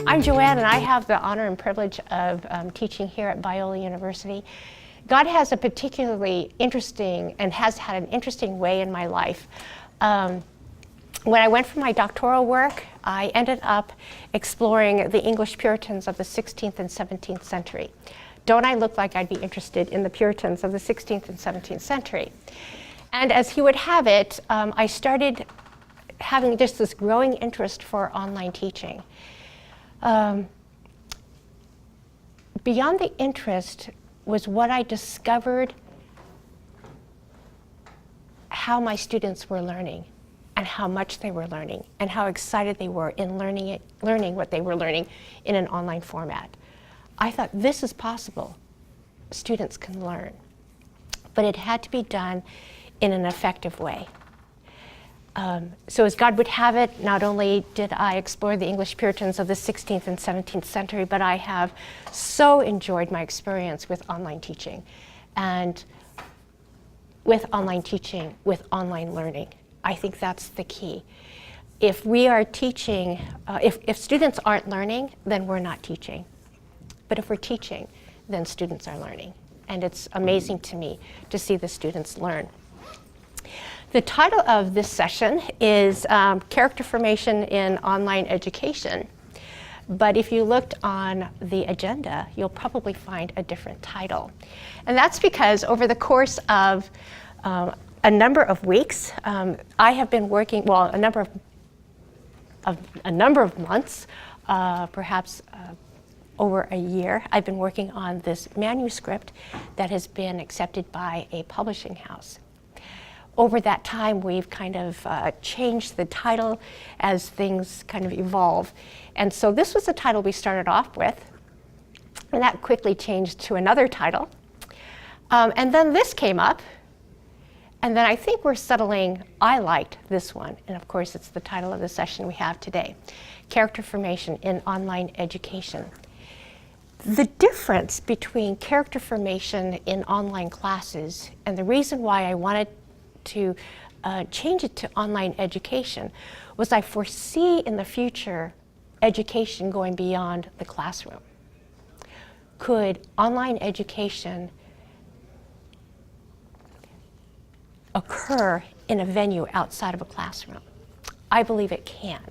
I'm Joanne, and I have the honor and privilege of teaching here at Biola University. God has a particularly interesting and has had an interesting way in my life. When I went for my doctoral work, I ended up exploring the English Puritans of the 16th and 17th century. Don't I look like I'd be interested in the Puritans of the 16th and 17th century? And as he would have it, I started having just this growing interest for online teaching. Beyond the interest was what I discovered how my students were learning and how much they were learning and how excited they were in learning what they were learning in an online format. I thought, this is possible. Students can learn. But it had to be done in an effective way. So as God would have it, not only did I explore the English Puritans of the 16th and 17th century, but I have so enjoyed my experience with online teaching. And with online teaching, with online learning. I think that's the key. If we are teaching, if students aren't learning, then we're not teaching. But if we're teaching, then students are learning. And it's amazing to me to see the students learn. The title of this session is Character Formation in Online Education. But if you looked on the agenda, you'll probably find a different title. And that's because over the course of a number of weeks, I have been working, well, a number of months, perhaps over a year, I've been working on this manuscript that has been accepted by a publishing house. Over that time, we've kind of changed the title as things kind of evolve. And so this was the title we started off with, and that quickly changed to another title. And then this came up, and then I think we're settling, I liked this one, and of course it's the title of the session we have today, Character Formation in Online Education. The difference between character formation in online classes and the reason why I wanted to change it to online education was I foresee in the future education going beyond the classroom. Could online education occur in a venue outside of a classroom? I believe it can.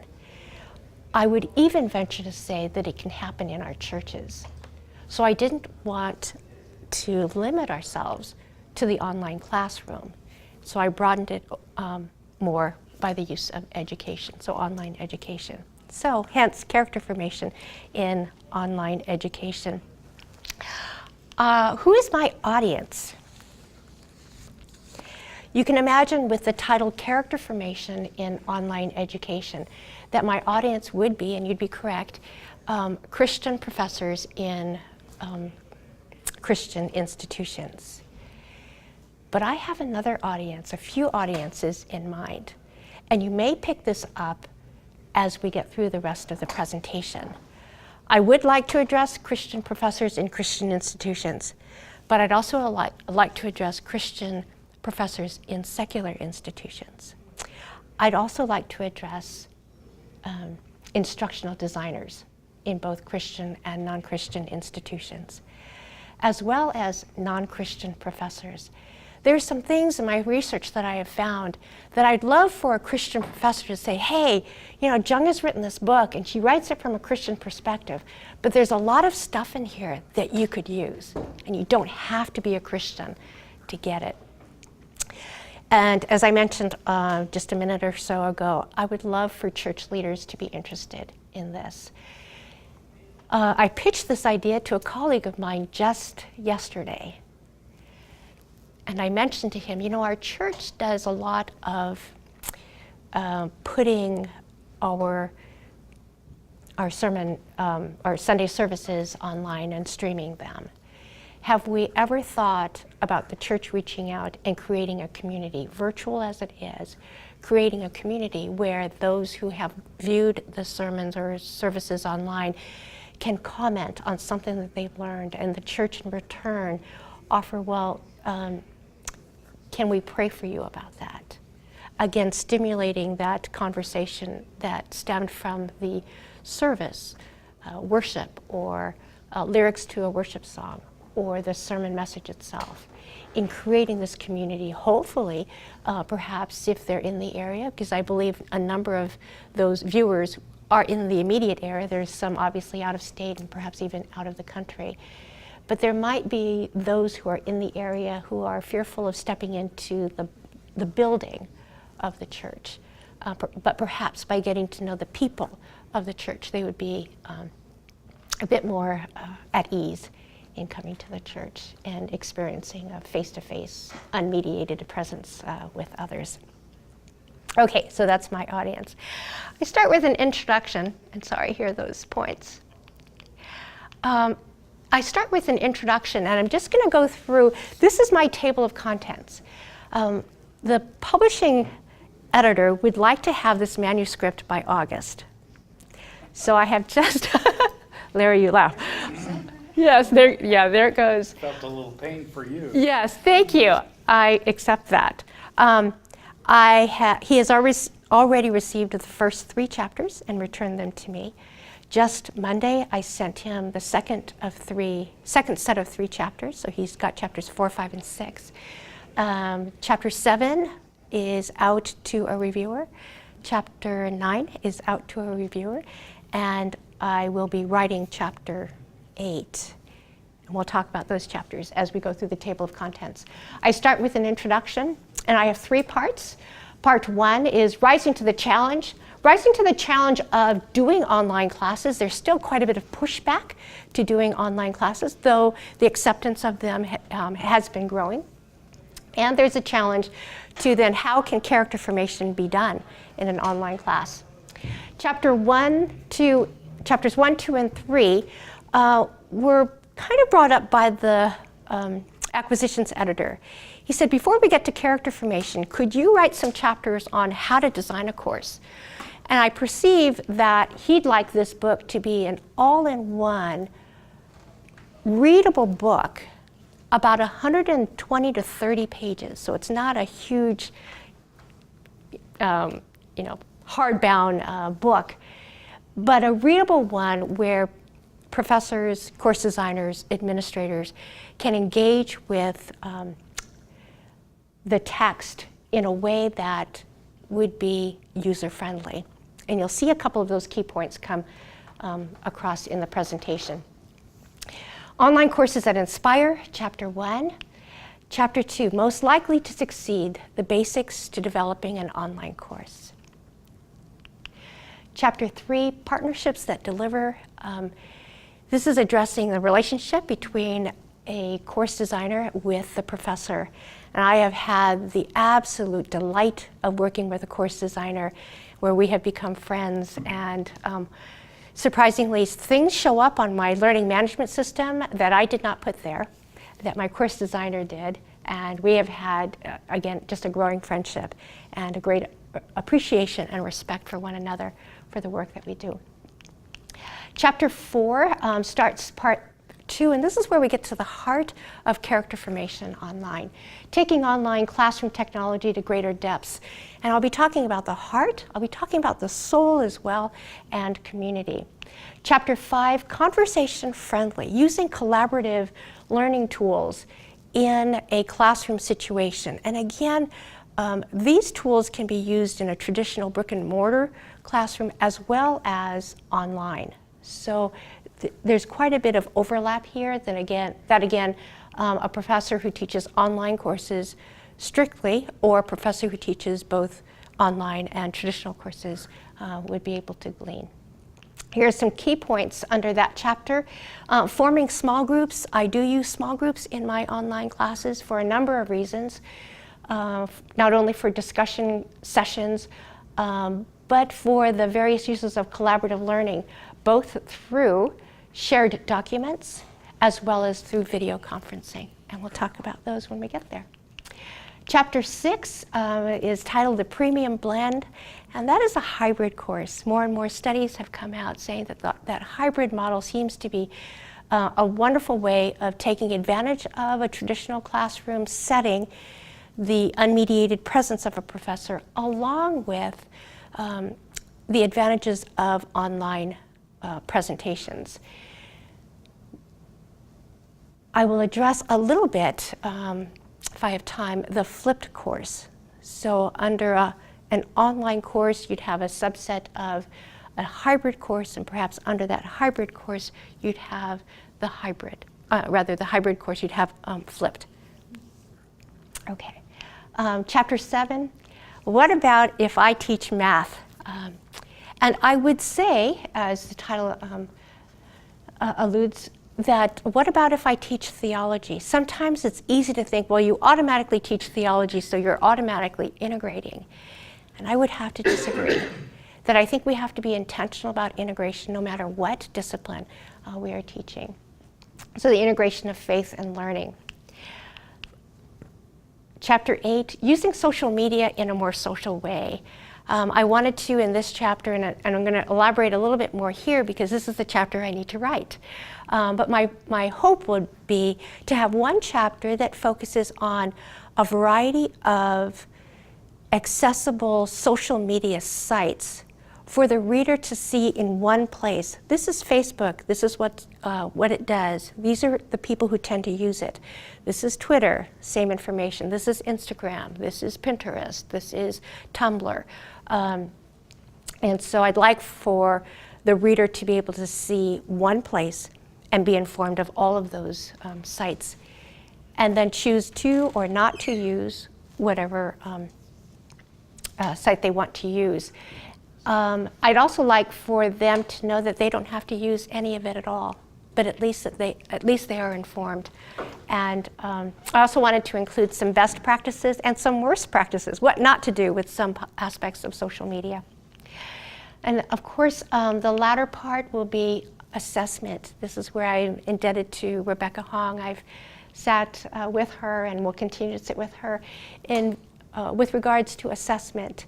I would even venture to say that it can happen in our churches. So I didn't want to limit ourselves to the online classroom. So I broadened it more by the use of education, so online education. So hence, character formation in online education. Who is my audience? You can imagine with the title Character Formation in Online Education that my audience would be, and you'd be correct, Christian professors in Christian institutions. But I have another audience, a few audiences in mind. And you may pick this up as we get through the rest of the presentation. I would like to address Christian professors in Christian institutions, but I'd also like to address Christian professors in secular institutions. I'd also like to address instructional designers in both Christian and non-Christian institutions, as well as non-Christian professors. There's some things in my research that I have found that I'd love for a Christian professor to say, hey, you know, Jung has written this book and she writes it from a Christian perspective, but there's a lot of stuff in here that you could use, and you don't have to be a Christian to get it. And as I mentioned just a minute or so ago, I would love for church leaders to be interested in this. I pitched this idea to a colleague of mine just yesterday. And I mentioned to him, you know, our church does a lot of putting our sermon, our Sunday services online and streaming them. Have we ever thought about the church reaching out and creating a community, virtual as it is, creating a community where those who have viewed the sermons or services online can comment on something that they've learned, and the church in return offer, well, can we pray for you about that? Again, stimulating that conversation that stemmed from the service worship or lyrics to a worship song or the sermon message itself, in creating this community, hopefully, perhaps if they're in the area, because I believe a number of those viewers are in the immediate area. There's some obviously out of state and perhaps even out of the country. But there might be those who are in the area who are fearful of stepping into the building of the church. But perhaps by getting to know the people of the church, they would be a bit more at ease in coming to the church and experiencing a face-to-face, unmediated presence with others. Okay, so that's my audience. I start with an introduction, and sorry, here are those points. I start with an introduction, and I'm just going to go through, this is my table of contents. The publishing editor would like to have this manuscript by August. So I have just, Larry, you laugh. Yes, there it goes. Felt a little pain for you. Yes, thank you. I accept that. He has already received the first 3 chapters and returned them to me. Just Monday, I sent him the second set of 3 chapters, so he's got chapters 4, 5, and 6. Chapter 7 is out to a reviewer. Chapter 9 is out to a reviewer, and I will be writing chapter 8. And we'll talk about those chapters as we go through the table of contents. I start with an introduction, and I have 3 parts. Part 1 is rising to the challenge. Rising to the challenge of doing online classes. There's still quite a bit of pushback to doing online classes, though the acceptance of them has been growing. And there's a challenge to then how can character formation be done in an online class. Chapters 1, 2, and 3 were kind of brought up by the acquisitions editor. He said, before we get to character formation, could you write some chapters on how to design a course? And I perceive that he'd like this book to be an all-in-one readable book, about 120 to 30 pages. So it's not a huge, hardbound book, but a readable one where professors, course designers, administrators can engage with the text in a way that would be user-friendly. And you'll see a couple of those key points come across in the presentation. Online courses that inspire, Chapter 1. Chapter 2, most likely to succeed, the basics to developing an online course. Chapter 3, partnerships that deliver. This is addressing the relationship between a course designer with the professor. And I have had the absolute delight of working with a course designer where we have become friends, and surprisingly, things show up on my learning management system that I did not put there, that my course designer did, and we have had, again, just a growing friendship and a great appreciation and respect for one another for the work that we do. Chapter 4 starts part 2, and this is where we get to the heart of character formation online, taking online classroom technology to greater depths. And I'll be talking about the heart, I'll be talking about the soul as well, and community. Chapter 5, conversation friendly, using collaborative learning tools in a classroom situation. And again, these tools can be used in a traditional brick and mortar classroom as well as online. So there's quite a bit of overlap here that again, a professor who teaches online courses strictly, or a professor who teaches both online and traditional courses would be able to glean. Here are some key points under that chapter. Forming small groups. I do use small groups in my online classes for a number of reasons, not only for discussion sessions, but for the various uses of collaborative learning, both through shared documents as well as through video conferencing. And we'll talk about those when we get there. Chapter 6 is titled The Premium Blend, and that is a hybrid course. More and more studies have come out saying that that hybrid model seems to be a wonderful way of taking advantage of a traditional classroom setting, the unmediated presence of a professor, along with the advantages of online presentations. I will address a little bit, if I have time, the flipped course. So under an online course, you'd have a subset of a hybrid course, and perhaps under that hybrid course, you'd have the hybrid course you'd have flipped. Okay. Chapter 7, what about if I teach math? And I would say, as the title alludes, that what about if I teach theology? Sometimes it's easy to think, well, you automatically teach theology, so you're automatically integrating. And I would have to disagree. That I think we have to be intentional about integration no matter what discipline we are teaching. So the integration of faith and learning. Chapter 8, using social media in a more social way. I wanted to in this chapter, and I'm going to elaborate a little bit more here because this is the chapter I need to write. But my hope would be to have one chapter that focuses on a variety of accessible social media sites for the reader to see in one place. This is Facebook. This is what it does. These are the people who tend to use it. This is Twitter, same information. This is Instagram. This is Pinterest. This is Tumblr. And so I'd like for the reader to be able to see one place and be informed of all of those sites, and then choose to or not to use whatever site they want to use. I'd also like for them to know that they don't have to use any of it at all, but at least they are informed. And I also wanted to include some best practices and some worst practices, what not to do with some aspects of social media. And of course, the latter part will be assessment. This is where I'm indebted to Rebecca Hong. I've sat with her and will continue to sit with her with regards to assessment.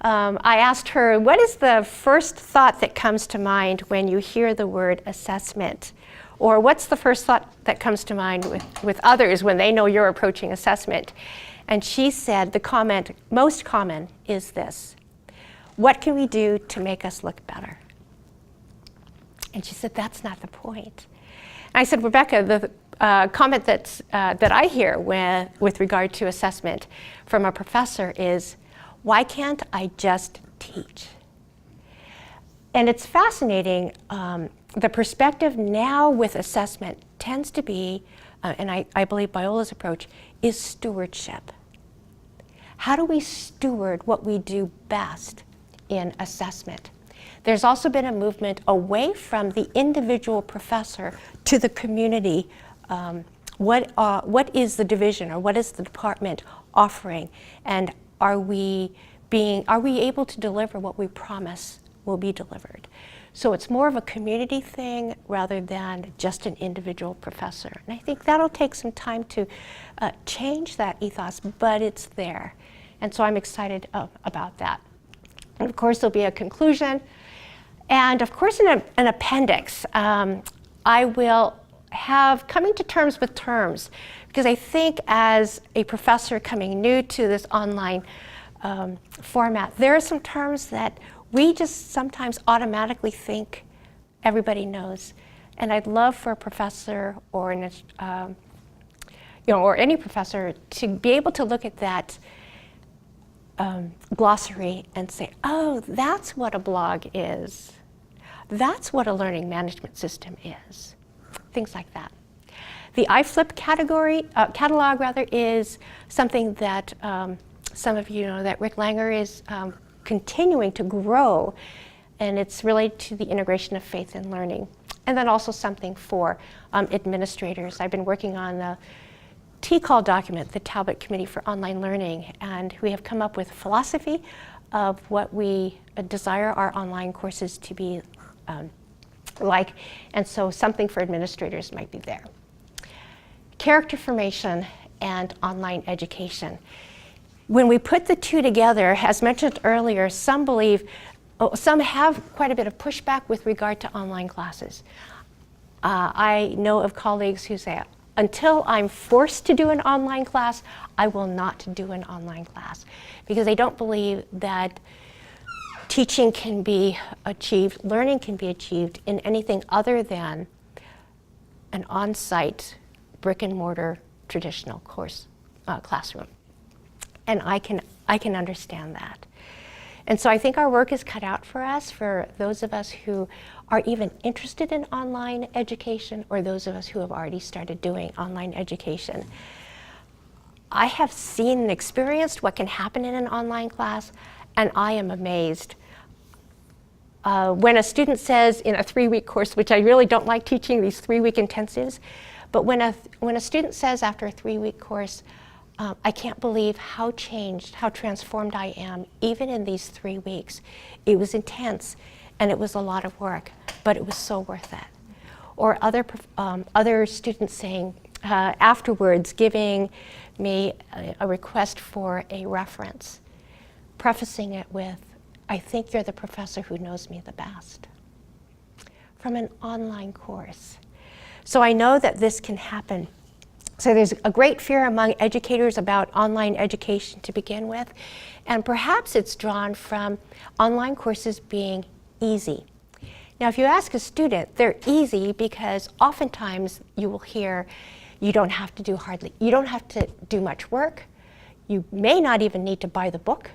I asked her, what is the first thought that comes to mind when you hear the word assessment? Or what's the first thought that comes to mind with others when they know you're approaching assessment? And she said the most common is this: what can we do to make us look better? And she said, that's not the point. And I said, Rebecca, the comment that I hear with regard to assessment from a professor is, why can't I just teach? And it's fascinating. The perspective now with assessment tends to be, and I believe Biola's approach, is stewardship. How do we steward what we do best in assessment? There's also been a movement away from the individual professor to the community. What is the division, or what is the department offering? And are we able to deliver what we promise will be delivered? So it's more of a community thing rather than just an individual professor. And I think that'll take some time to change that ethos, but it's there. And so I'm excited about that. And of course, there'll be a conclusion. And of course, in an appendix, I will have coming to terms with terms, because I think as a professor coming new to this online format, there are some terms that we just sometimes automatically think everybody knows. And I'd love for a professor or or any professor to be able to look at that glossary and say, oh, that's what a blog is. That's what a learning management system is. Things like that. The iFlip catalog is something that some of you know that Rick Langer is continuing to grow, and it's related to the integration of faith and learning. And then also something for administrators. I've been working on the TCAL document, the Talbot Committee for Online Learning, and we have come up with a philosophy of what we desire our online courses to be like, and so something for administrators might be there. Character formation and online education. When we put the two together, as mentioned earlier, some have quite a bit of pushback with regard to online classes. I know of colleagues who say, until I'm forced to do an online class, I will not do an online class, because they don't believe that teaching can be achieved, learning can be achieved in anything other than an on-site brick and mortar traditional course classroom. And I can understand that. And so I think our work is cut out for us, for those of us who are even interested in online education, or those of us who have already started doing online education. I have seen and experienced what can happen in an online class, and I am amazed. When a student says in a 3-week course, which I really don't like teaching these 3-week intensives, but when a student says after a 3-week course, I can't believe how changed, how transformed I am, even in these 3 weeks. It was intense, and it was a lot of work, but it was so worth it. Or other students saying afterwards, giving me a request for a reference, prefacing it with, "I think you're the professor who knows me the best," from an online course. So I know that this can happen. So there's a great fear among educators about online education to begin with, and perhaps it's drawn from online courses being easy. Now, if you ask a student, they're easy because oftentimes you will hear you don't have to do much work. You may not even need to buy the book.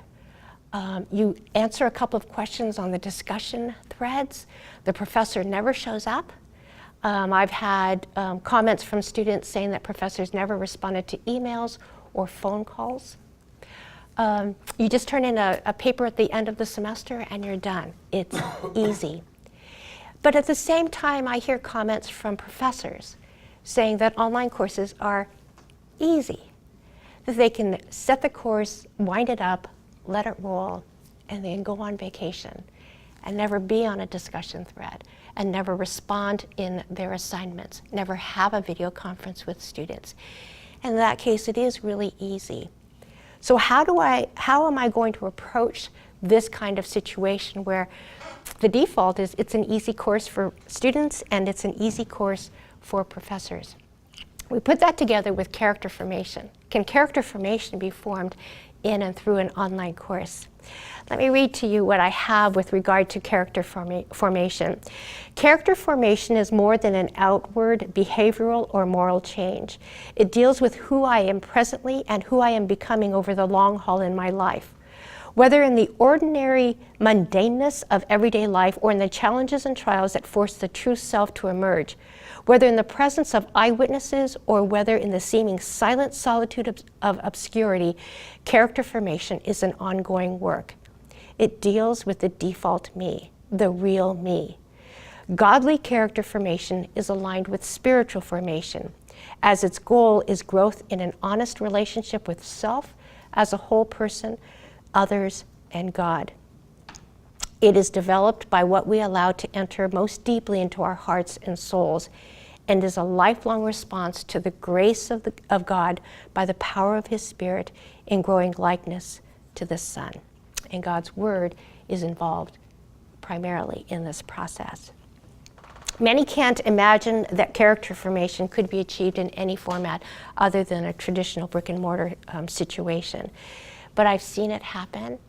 You answer a couple of questions on the discussion threads. The professor never shows up. I've had comments from students saying that professors never responded to emails or phone calls. You just turn in a paper at the end of the semester and you're done. It's easy. But at the same time, I hear comments from professors saying that online courses are easy, that they can set the course, wind it up, let it roll, and then go on vacation and never be on a discussion thread, and never respond in their assignments, never have a video conference with students. In that case, it is really easy. So how am I going to approach this kind of situation where the default is it's an easy course for students and it's an easy course for professors? We put that together with character formation. Can character formation be formed in and through an online course? Let me read to you what I have with regard to character formation. Character formation is more than an outward behavioral or moral change. It deals with who I am presently and who I am becoming over the long haul in my life. Whether in the ordinary mundaneness of everyday life or in the challenges and trials that force the true self to emerge, whether in the presence of eyewitnesses or whether in the seeming silent solitude of obscurity, character formation is an ongoing work. It deals with the default me, the real me. Godly character formation is aligned with spiritual formation, as its goal is growth in an honest relationship with self as a whole person, others, and God. It is developed by what we allow to enter most deeply into our hearts and souls, and is a lifelong response to the grace of God by the power of His Spirit in growing likeness to the Son. And God's Word is involved primarily in this process. Many can't imagine that character formation could be achieved in any format other than a traditional brick and mortar situation. But I've seen it happen.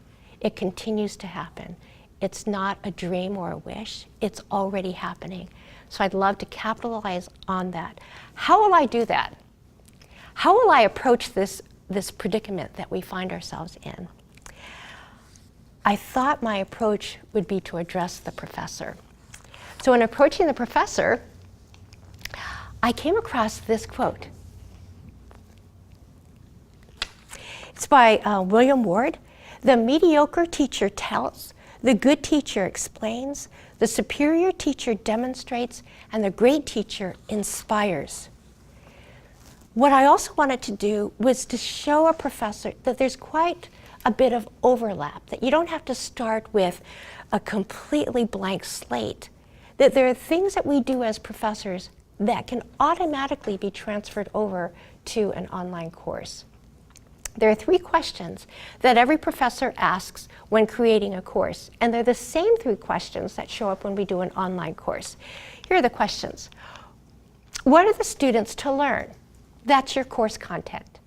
It continues to happen. It's not a dream or a wish. It's already happening. So I'd love to capitalize on that. How will I do that? How will I approach this predicament that we find ourselves in? I thought my approach would be to address the professor. So in approaching the professor, I came across this quote. It's by William Ward. "The mediocre teacher tells, the good teacher explains, the superior teacher demonstrates, and the great teacher inspires." What I also wanted to do was to show a professor that there's quite a bit of overlap, that you don't have to start with a completely blank slate, that there are things that we do as professors that can automatically be transferred over to an online course. There are 3 questions that every professor asks when creating a course, and they're the same 3 questions that show up when we do an online course. Here are the questions. What are the students to learn? That's your course content.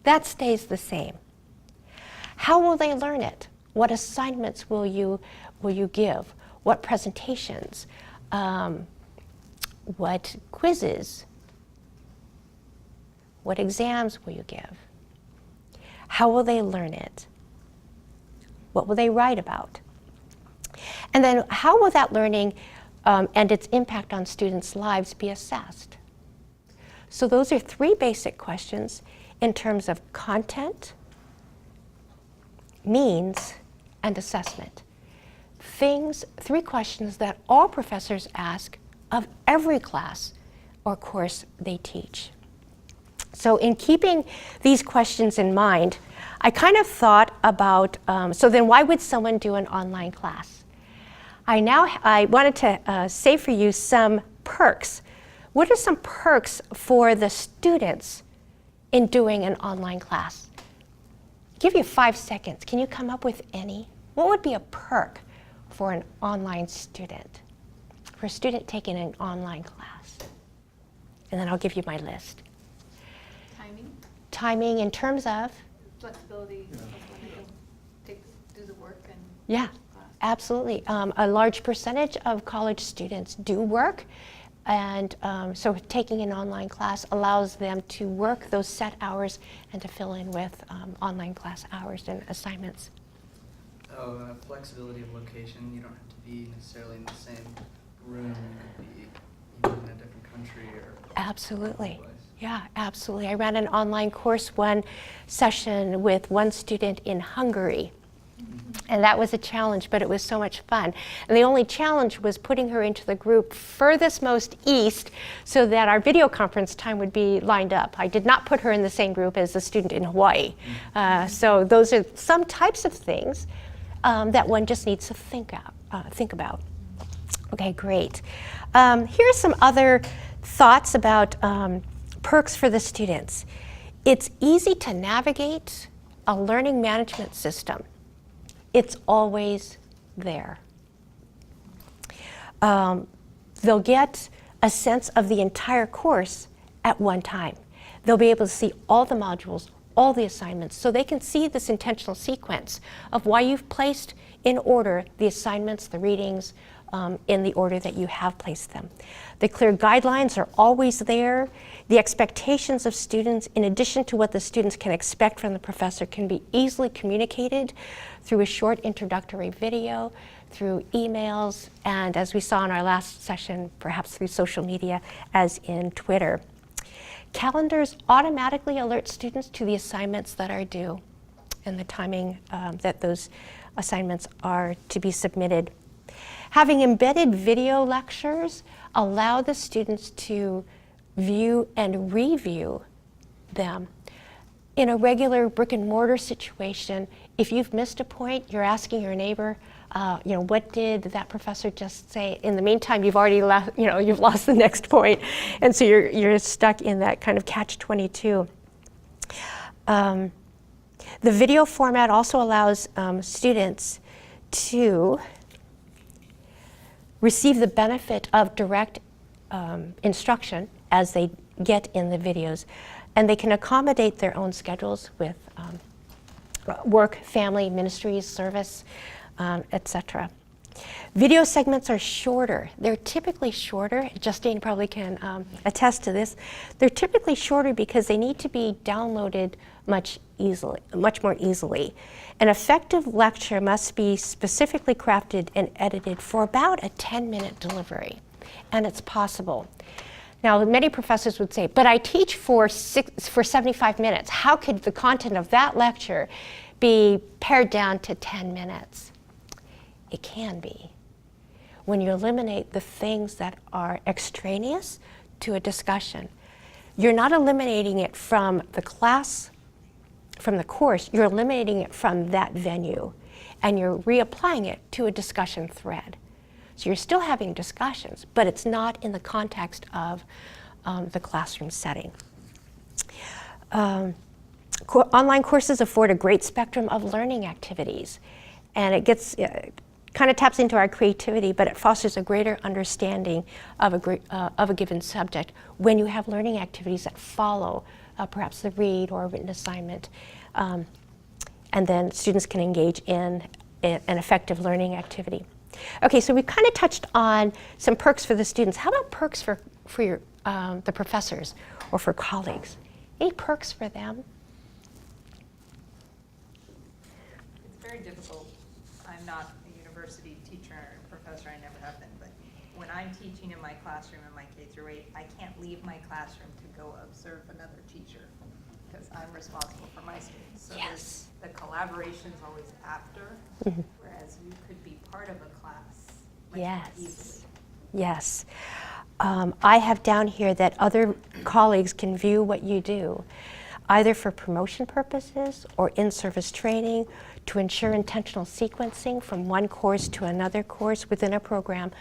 That stays the same. How will they learn it? What assignments will you give? What presentations? What quizzes? What exams will you give? How will they learn it? What will they write about? And then how will that learning and its impact on students' lives be assessed? So those are 3 basic questions in terms of content, means, and assessment. 3 questions that all professors ask of every class or course they teach. So in keeping these questions in mind, I kind of thought about, so then why would someone do an online class? I wanted to say for you some perks. What are some perks for the students in doing an online class? I'll give you 5 seconds. Can you come up with any? What would be a perk for an online student? For a student taking an online class? And then I'll give you my list. Timing in terms of? Flexibility of when they do the work and yeah, class. Absolutely. A large percentage of college students do work, and so taking an online class allows them to work those set hours and to fill in with online class hours and assignments. Flexibility of location. You don't have to be necessarily in the same room. You could be even in a different country or Absolutely. otherwise. Yeah, absolutely. I ran an online course one session with one student in Hungary. And that was a challenge, but it was so much fun. And the only challenge was putting her into the group furthest most east so that our video conference time would be lined up. I did not put her in the same group as the student in Hawaii. So those are some types of things that one just needs to think about. Okay, great. Here are some other thoughts about perks for the students. It's easy to navigate a learning management system. It's always there. They'll get a sense of the entire course at one time. They'll be able to see all the modules, all the assignments, so they can see this intentional sequence of why you've placed in order the assignments, the readings, in the order that you have placed them. The clear guidelines are always there. The expectations of students, in addition to what the students can expect from the professor, can be easily communicated through a short introductory video, through emails, and as we saw in our last session, perhaps through social media, as in Twitter. Calendars automatically alert students to the assignments that are due and the timing that those assignments are to be submitted. Having embedded video lectures allow the students to view and review them. In a regular brick and mortar situation, if you've missed a point, you're asking your neighbor, what did that professor just say? In the meantime, you've already you've lost the next point, and so you're stuck in that kind of catch-22. The video format also allows students to receive the benefit of direct instruction as they get in the videos, and they can accommodate their own schedules with work, family, ministries, service, etc. Video segments are shorter. They're typically shorter. Justine probably can attest to this. They're typically shorter because they need to be downloaded much more easily. An effective lecture must be specifically crafted and edited for about a 10-minute delivery, and it's possible. Now, many professors would say, but I teach for 75 minutes. How could the content of that lecture be pared down to 10 minutes? It can be. When you eliminate the things that are extraneous to a discussion, you're not eliminating it from the class, from the course, you're eliminating it from that venue, and you're reapplying it to a discussion thread. So you're still having discussions, but it's not in the context of the classroom setting. Online courses afford a great spectrum of learning activities, and it gets kind of taps into our creativity, but it fosters a greater understanding of a given subject when you have learning activities that follow perhaps the read or a written assignment. And then students can engage in an effective learning activity. Okay, so we've kind of touched on some perks for the students. How about perks for your, the professors or for colleagues? Any perks for them? It's very difficult. I'm not a university teacher or professor, I never have been, but when I'm teaching in my classroom in my K through 8, I can't leave my classroom to go observe another teacher because I'm responsible for my students. So Yes. the collaboration's always after, whereas you could be part of a class much more easily. Yes. I have down here that other colleagues can view what you do, either for promotion purposes or in-service training to ensure intentional sequencing from one course to another course within a program,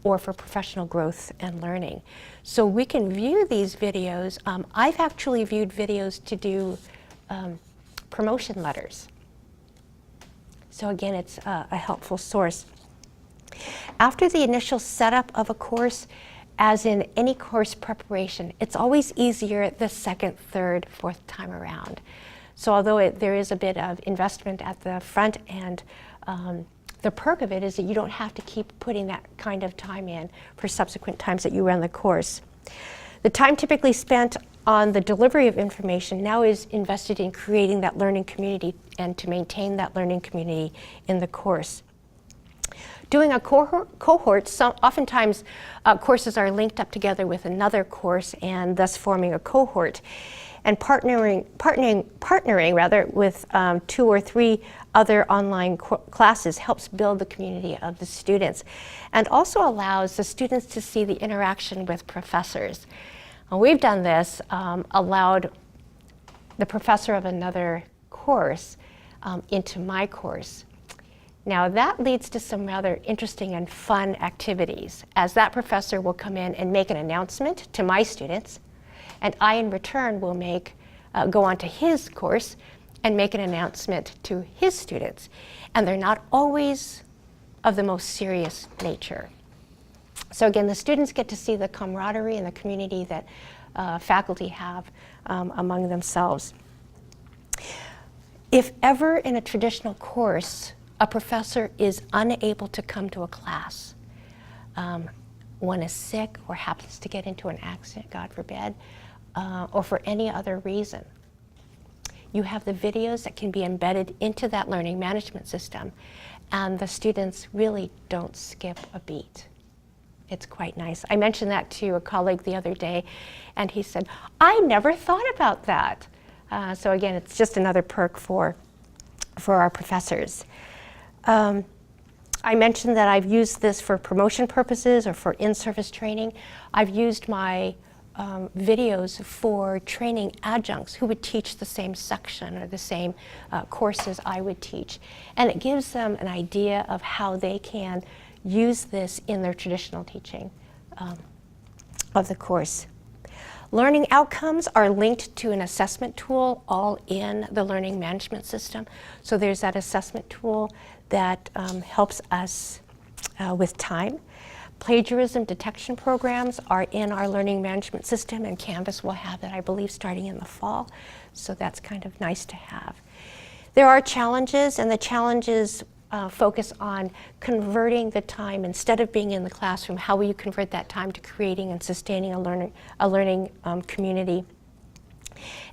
or for professional growth and learning. So we can view these videos. I've actually viewed videos to do promotion letters. So again, it's a helpful source. After the initial setup of a course, as in any course preparation, it's always easier the second, third, fourth time around. So although there is a bit of investment at the front end, the perk of it is that you don't have to keep putting that kind of time in for subsequent times that you run the course. The time typically spent on the delivery of information now is invested in creating that learning community and to maintain that learning community in the course. Doing a cohort, oftentimes courses are linked up together with another course and thus forming a cohort. And partnering with 2 or 3 other online classes helps build the community of the students and also allows the students to see the interaction with professors. And we've done this, allowed the professor of another course into my course. Now that leads to some rather interesting and fun activities, as that professor will come in and make an announcement to my students, and I in return will go on to his course and make an announcement to his students. And they're not always of the most serious nature. So again, the students get to see the camaraderie and the community that faculty have among themselves. If ever in a traditional course, a professor is unable to come to a class, one is sick or happens to get into an accident, God forbid, or for any other reason, you have the videos that can be embedded into that learning management system, and the students really don't skip a beat. It's quite nice. I mentioned that to a colleague the other day, and he said, I never thought about that. So again, it's just another perk for our professors. I mentioned that I've used this for promotion purposes or for in-service training. I've used my videos for training adjuncts who would teach the same section or the same courses I would teach. And it gives them an idea of how they can use this in their traditional teaching of the course. Learning outcomes are linked to an assessment tool all in the learning management system. So there's that assessment tool that helps us with time. Plagiarism detection programs are in our learning management system, and Canvas will have that, I believe, starting in the fall. So that's kind of nice to have. There are challenges, and the challenges focus on converting the time. Instead of being in the classroom, how will you convert that time to creating and sustaining a learning community?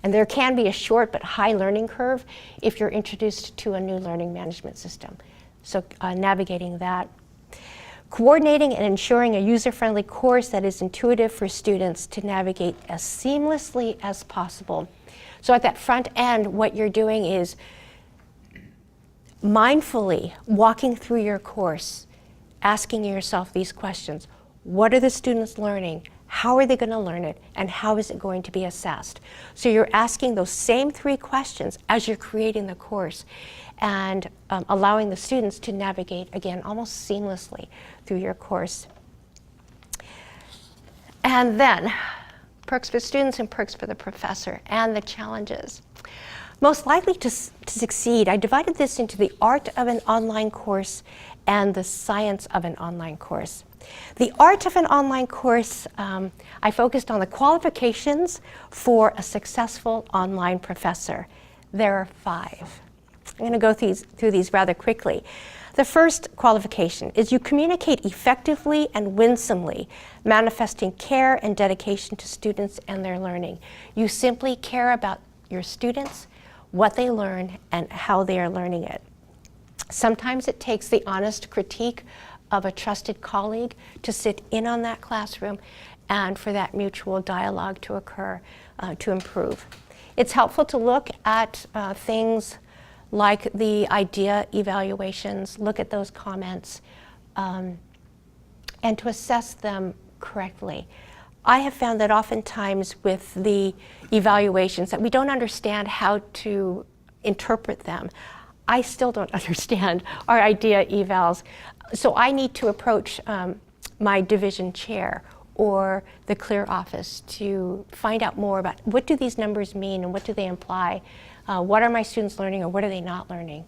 And there can be a short but high learning curve if you're introduced to a new learning management system. So navigating that. Coordinating and ensuring a user-friendly course that is intuitive for students to navigate as seamlessly as possible. So at that front end, what you're doing is mindfully walking through your course, asking yourself these questions. What are the students learning? How are they going to learn it? And how is it going to be assessed? So you're asking those same 3 questions as you're creating the course and allowing the students to navigate, again, almost seamlessly through your course. And then, perks for students and perks for the professor and the challenges. Most likely to succeed, I divided this into the art of an online course and the science of an online course. The art of an online course, I focused on the qualifications for a successful online professor. There are 5. I'm going to go through these rather quickly. The first qualification is you communicate effectively and winsomely, manifesting care and dedication to students and their learning. You simply care about your students, what they learn, and how they are learning it. Sometimes it takes the honest critique of a trusted colleague to sit in on that classroom and for that mutual dialogue to occur to improve. It's helpful to look at things like the idea evaluations, look at those comments, and to assess them correctly. I have found that oftentimes with the evaluations that we don't understand how to interpret them. I still don't understand our idea evals, so I need to approach my division chair or the CLEAR office to find out more about what do these numbers mean and what do they imply. What are my students learning or what are they not learning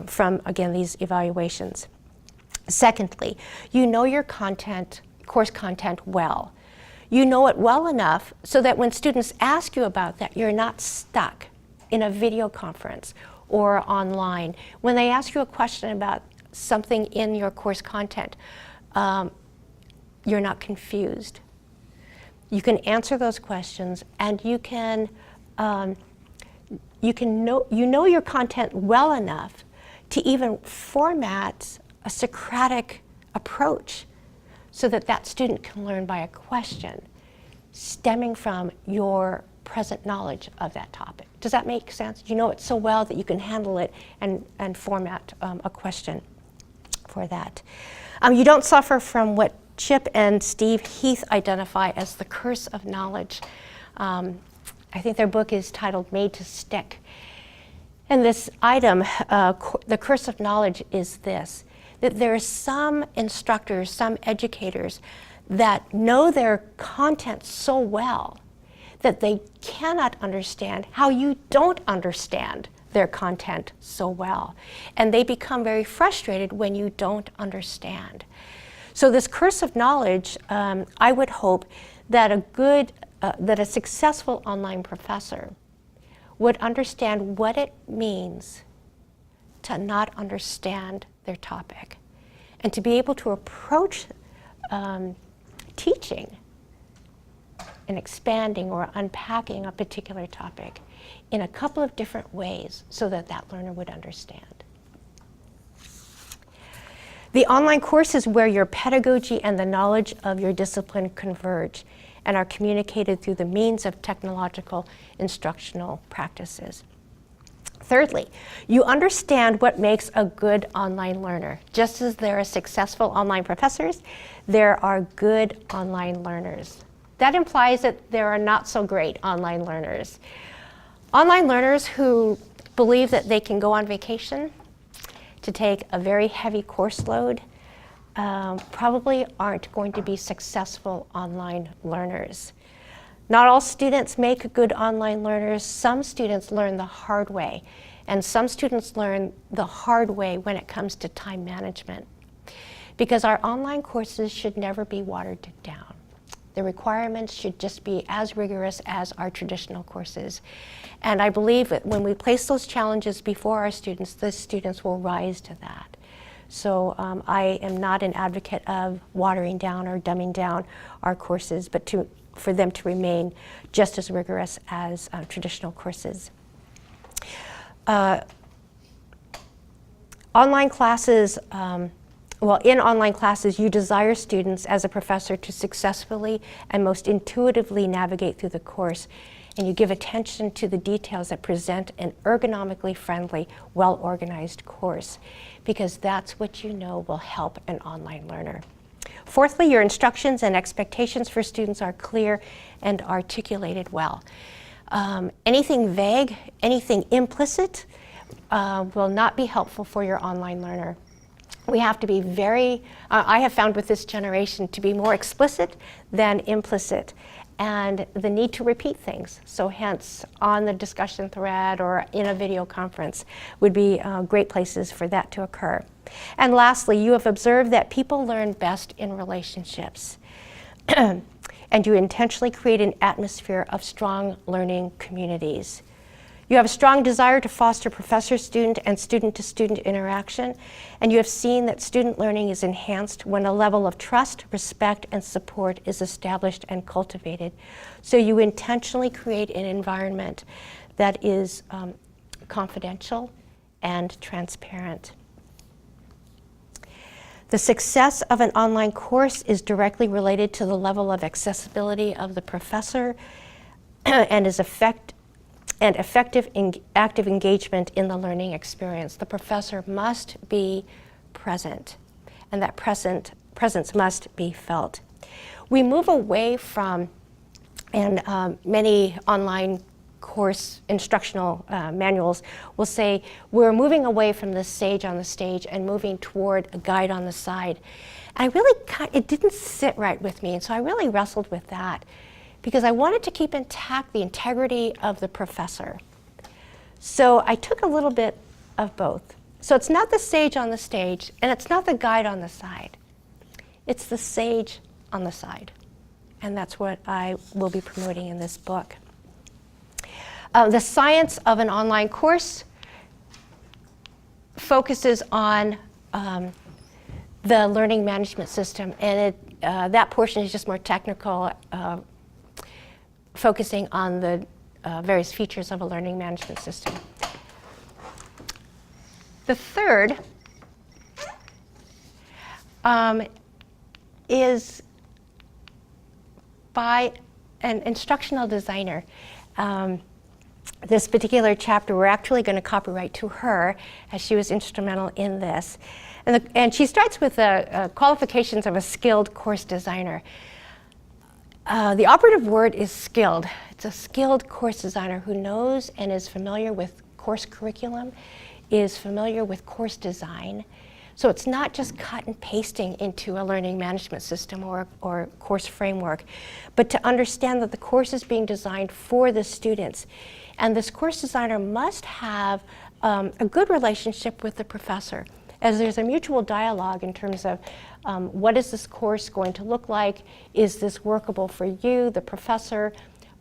from, again, these evaluations. Secondly, you know your content, course content well. You know it well enough so that when students ask you about that, you're not stuck in a video conference or online. When they ask you a question about something in your course content, you're not confused. You can answer those questions, and you know your content well enough to even format a Socratic approach so that that student can learn by a question stemming from your present knowledge of that topic. Does that make sense? You know it so well that you can handle it and format a question for that. You don't suffer from what Chip and Steve Heath identify as the curse of knowledge. I think their book is titled Made to Stick. And this item, the curse of knowledge, is this, that there are some instructors, some educators that know their content so well that they cannot understand how you don't understand their content so well. And they become very frustrated when you don't understand. So this curse of knowledge, I would hope that a successful online professor would understand what it means to not understand their topic and to be able to approach teaching and expanding or unpacking a particular topic in a couple of different ways so that that learner would understand. The online course is where your pedagogy and the knowledge of your discipline converge and are communicated through the means of technological instructional practices. Thirdly, you understand what makes a good online learner. Just as there are successful online professors, there are good online learners. That implies that there are not so great online learners. Online learners who believe that they can go on vacation to take a very heavy course load probably aren't going to be successful online learners. Not all students make good online learners. Some students learn the hard way, and some students learn the hard way when it comes to time management. Because our online courses should never be watered down. The requirements should just be as rigorous as our traditional courses. And I believe that when we place those challenges before our students, the students will rise to that. So I am not an advocate of watering down or dumbing down our courses, but for them to remain just as rigorous as traditional courses. Online classes, in online classes, you desire students as a professor to successfully and most intuitively navigate through the course, and you give attention to the details that present an ergonomically friendly, well-organized course, because that's what you know will help an online learner. Fourthly, your instructions and expectations for students are clear and articulated well. Anything vague, anything implicit will not be helpful for your online learner. We have to be I have found with this generation to be more explicit than implicit, and the need to repeat things. So hence, on the discussion thread or in a video conference would be great places for that to occur. And lastly, you have observed that people learn best in relationships. And you intentionally create an atmosphere of strong learning communities. You have a strong desire to foster professor-student and student-to-student interaction, and you have seen that student learning is enhanced when a level of trust, respect, and support is established and cultivated. So you intentionally create an environment that is confidential and transparent. The success of an online course is directly related to the level of accessibility of the professor and effective active engagement in the learning experience. The professor must be present, and that presence must be felt. We move away from, and many online course instructional manuals will say, we're moving away from the sage on the stage and moving toward a guide on the side. And it didn't sit right with me, and so I really wrestled with that, because I wanted to keep intact the integrity of the professor. So I took a little bit of both. So it's not the sage on the stage, and it's not the guide on the side. It's the sage on the side. And that's what I will be promoting in this book. The science of an online course focuses on the learning management system, and that portion is just more technical, focusing on the various features of a learning management system. The third is by an instructional designer. This particular chapter, we're actually going to copyright to her, as she was instrumental in this. And she starts with the qualifications of a skilled course designer. The operative word is skilled. It's a skilled course designer who knows and is familiar with course curriculum, is familiar with course design. So it's not just cut and pasting into a learning management system or course framework, but to understand that the course is being designed for the students. And this course designer must have a good relationship with the professor, as there's a mutual dialogue in terms of what is this course going to look like? Is this workable for you, the professor?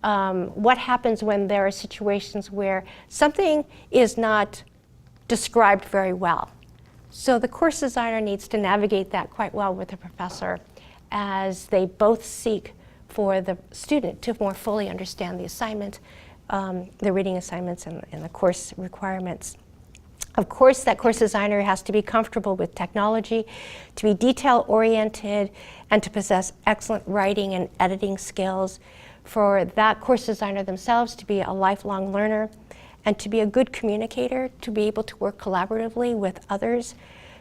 What happens when there are situations where something is not described very well? So the course designer needs to navigate that quite well with the professor, as they both seek for the student to more fully understand the assignment, the reading assignments and the course requirements. Of course, that course designer has to be comfortable with technology, to be detail-oriented, and to possess excellent writing and editing skills. For that course designer themselves to be a lifelong learner, and to be a good communicator, to be able to work collaboratively with others,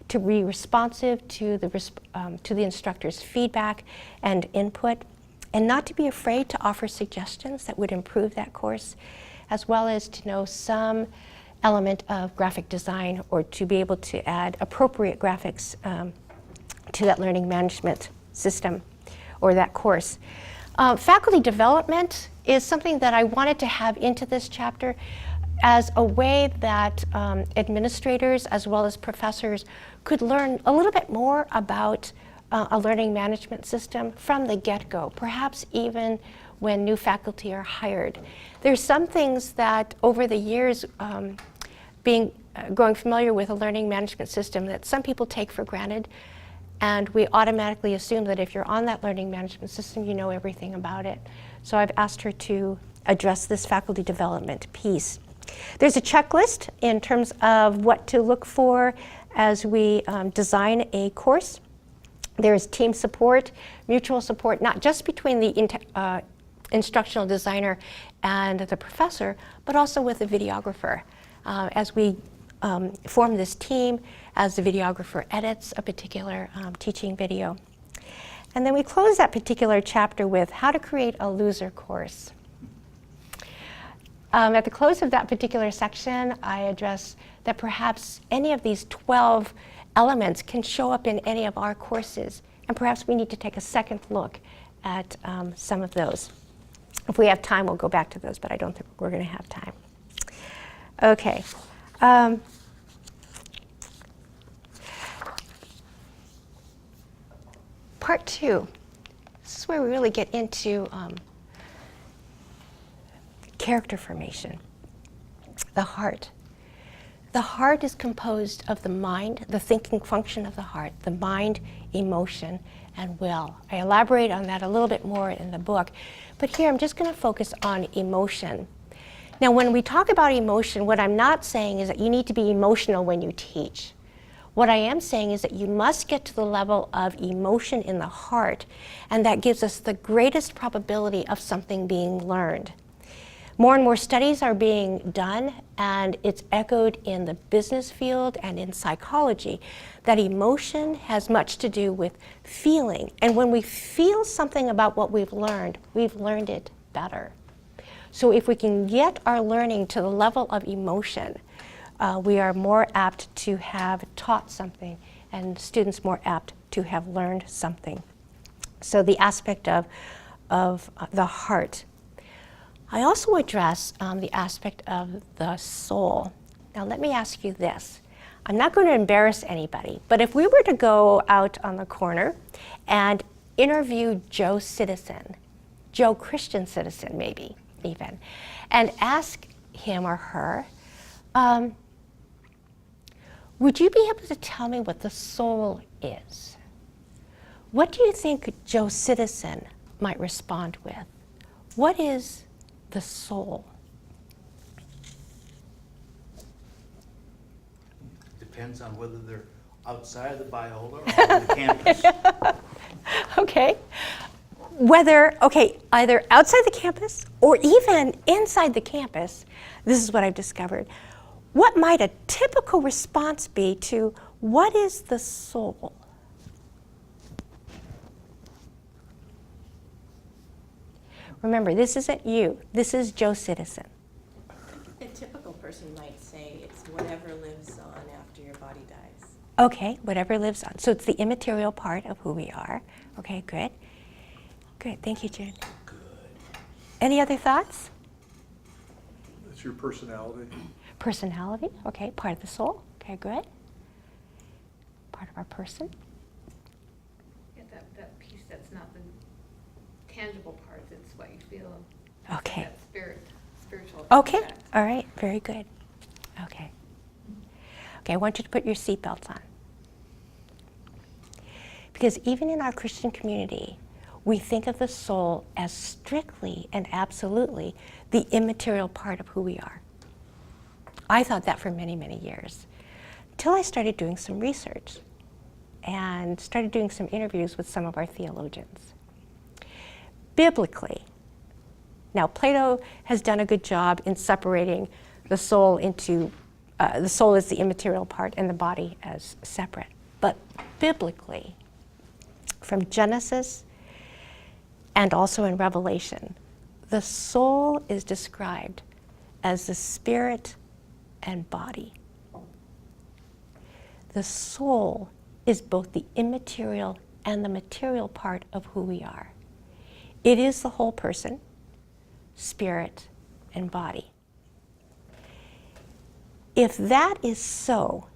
to be responsive to the instructor's feedback and input, and not to be afraid to offer suggestions that would improve that course, as well as to know some element of graphic design, or to be able to add appropriate graphics to that learning management system or that course. Faculty development is something that I wanted to have into this chapter as a way that administrators as well as professors could learn a little bit more about a learning management system from the get-go, perhaps even when new faculty are hired. There's some things that over the years, growing familiar with a learning management system, that some people take for granted, and we automatically assume that if you're on that learning management system, you know everything about it. So I've asked her to address this faculty development piece. There's a checklist in terms of what to look for as we design a course. There's team support, mutual support, not just between the instructional designer and the professor, but also with the videographer. As we form this team, as the videographer edits a particular teaching video. And then we close that particular chapter with how to create a loser course. At the close of that particular section, I address that perhaps any of these 12 elements can show up in any of our courses, and perhaps we need to take a second look at some of those. If we have time, we'll go back to those, but I don't think we're going to have time. Okay. Part 2. This is where we really get into character formation. the heart. The heart is composed of the mind, the thinking function of the heart, the mind, emotion, and will. I elaborate on that a little bit more in the book, but here I'm just going to focus on emotion. Now, when we talk about emotion, what I'm not saying is that you need to be emotional when you teach. What I am saying is that you must get to the level of emotion in the heart, and that gives us the greatest probability of something being learned. More and more studies are being done, and it's echoed in the business field and in psychology, that emotion has much to do with feeling. And when we feel something about what we've learned it better. So if we can get our learning to the level of emotion, we are more apt to have taught something, and students more apt to have learned something. So the aspect of the heart. I also address the aspect of the soul. Now let me ask you this. I'm not going to embarrass anybody, but if we were to go out on the corner and interview Joe Citizen, Joe Christian Citizen maybe even, and ask him or her, would you be able to tell me what the soul is? What do you think Joe Citizen might respond with? What is the soul? Depends on whether they're outside of the Biola or on the campus. Okay. Either outside the campus or even inside the campus, this is what I've discovered. What might a typical response be to what is the soul? Remember, this isn't you. This is Joe Citizen. A typical person might say it's whatever lives on after your body dies. Okay, whatever lives on. So it's the immaterial part of who we are. Okay, good. Good, thank you, June. Good. Any other thoughts? It's your personality. Personality, okay, part of the soul. Okay, good. Part of our person. Yeah, that piece that's not the tangible part, it's what you feel. Okay. That spiritual Okay, aspect. all right, very good. Okay. Okay, I want you to put your seatbelts on. Because even in our Christian community, we think of the soul as strictly and absolutely the immaterial part of who we are. I thought that for many, many years, until I started doing some research and started doing some interviews with some of our theologians. Biblically, now Plato has done a good job in separating the soul into, the soul as the immaterial part and the body as separate. But biblically, from Genesis and also in Revelation, the soul is described as the spirit and body. The soul is both the immaterial and the material part of who we are. It is the whole person, spirit and body. If that is so,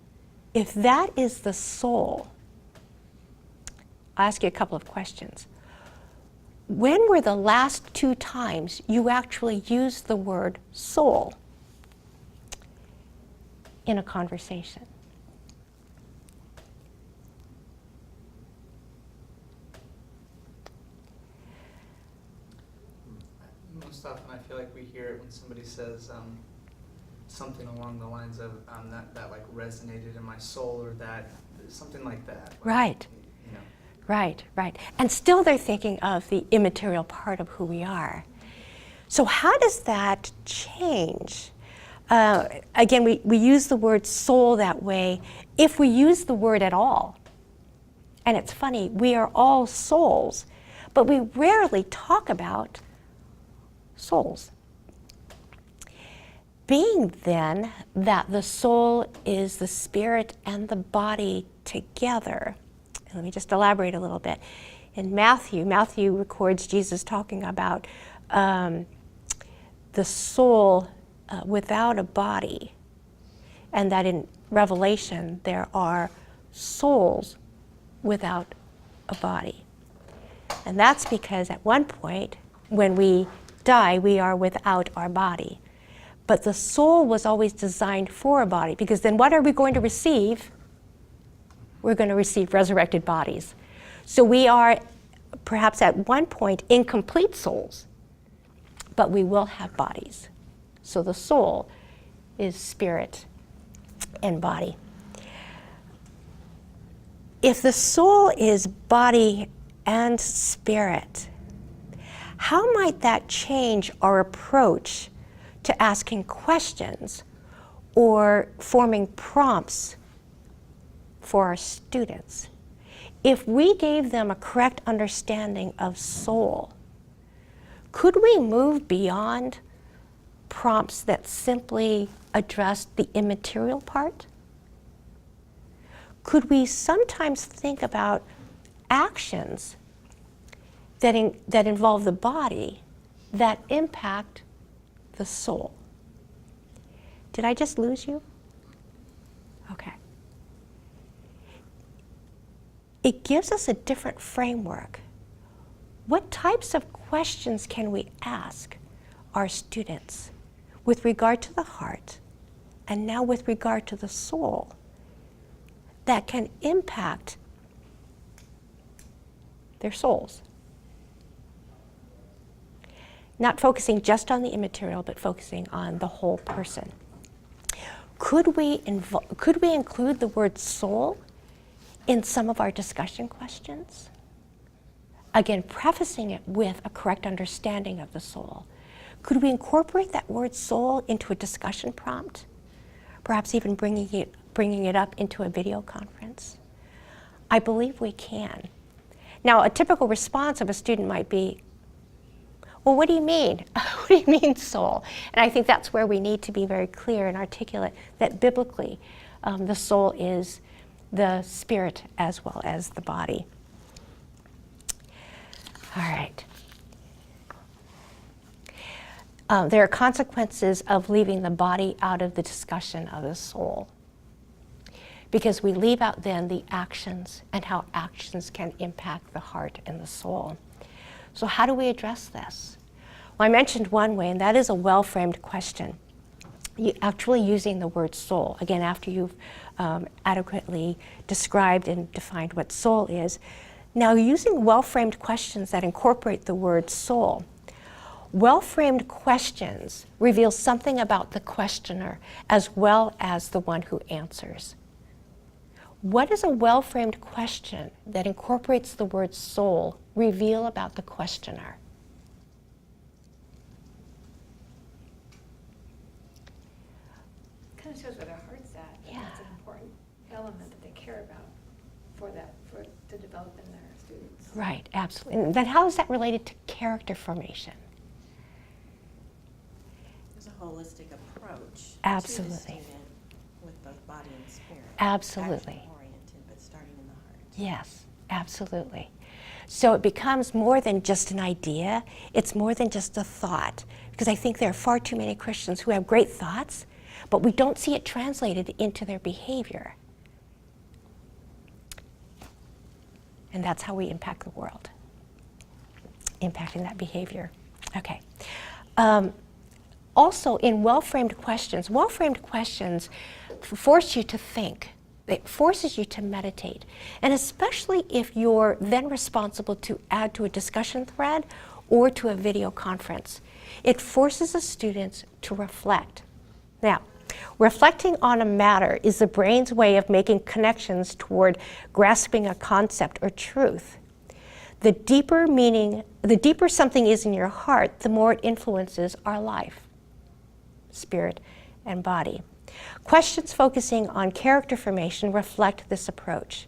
if that is the soul, I'll ask you a couple of questions. When were the last 2 times you actually used the word soul in a conversation? Most often I feel like we hear it when somebody says something along the lines of that like resonated in my soul, or that something like that. Like, Right. You know. Right, right. And still they're thinking of the immaterial part of who we are. So how does that change? Again, we use the word soul that way if we use the word at all. And it's funny, we are all souls, but we rarely talk about souls. Being then that the soul is the spirit and the body together, and let me just elaborate a little bit. In Matthew records Jesus talking about the soul without a body, and that in Revelation there are souls without a body. And that's because at one point when we die, we are without our body. But the soul was always designed for a body, because then what are we going to receive? We're going to receive resurrected bodies. So we are perhaps at one point incomplete souls, but we will have bodies. So the soul is spirit and body. If the soul is body and spirit, how might that change our approach to asking questions or forming prompts for our students? If we gave them a correct understanding of soul, could we move beyond prompts that simply address the immaterial part? Could we sometimes think about actions that involve the body that impact the soul? Did I just lose you? Okay. It gives us a different framework. What types of questions can we ask our students with regard to the heart and now with regard to the soul that can impact their souls? Not focusing just on the immaterial, but focusing on the whole person. Could we include the word soul in some of our discussion questions? Again, prefacing it with a correct understanding of the soul. Could we incorporate that word soul into a discussion prompt? Perhaps even bringing it up into a video conference? I believe we can. Now, a typical response of a student might be, well, what do you mean? What do you mean soul? And I think that's where we need to be very clear and articulate that biblically the soul is the spirit as well as the body. All right. There are consequences of leaving the body out of the discussion of the soul, because we leave out then the actions and how actions can impact the heart and the soul. So how do we address this? Well, I mentioned one way, and that is a well-framed question. Actually using the word soul, again, after you've adequately described and defined what soul is. Now, using well-framed questions that incorporate the word soul. Well-framed questions reveal something about the questioner as well as the one who answers. What does a well-framed question that incorporates the word soul reveal about the questioner? Kind of shows where their heart's at. And Yeah. that's an important element that they care about to develop in their students. Right, absolutely. And then how is that related to character formation? There's a holistic approach Absolutely. to the student with both body and spirit. Absolutely. Action-oriented, but starting in the heart. Yes, absolutely. So it becomes more than just an idea, it's more than just a thought. Because I think there are far too many Christians who have great thoughts, but we don't see it translated into their behavior. And that's how we impact the world, impacting that behavior. Okay. Also, in well-framed questions force you to think. It forces you to meditate. And especially if you're then responsible to add to a discussion thread or to a video conference. It forces the students to reflect. Now, reflecting on a matter is the brain's way of making connections toward grasping a concept or truth. The deeper something is in your heart, the more it influences our life, spirit, and body. Questions focusing on character formation reflect this approach.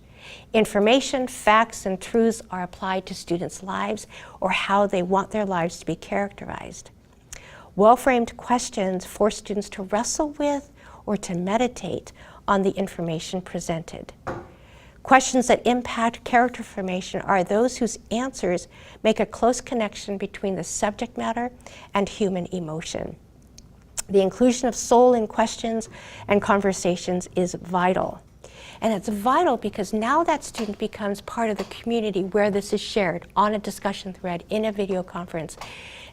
Information, facts, and truths are applied to students' lives or how they want their lives to be characterized. Well-framed questions force students to wrestle with or to meditate on the information presented. Questions that impact character formation are those whose answers make a close connection between the subject matter and human emotion. The inclusion of soul in questions and conversations is vital. And it's vital because now that student becomes part of the community where this is shared on a discussion thread in a video conference.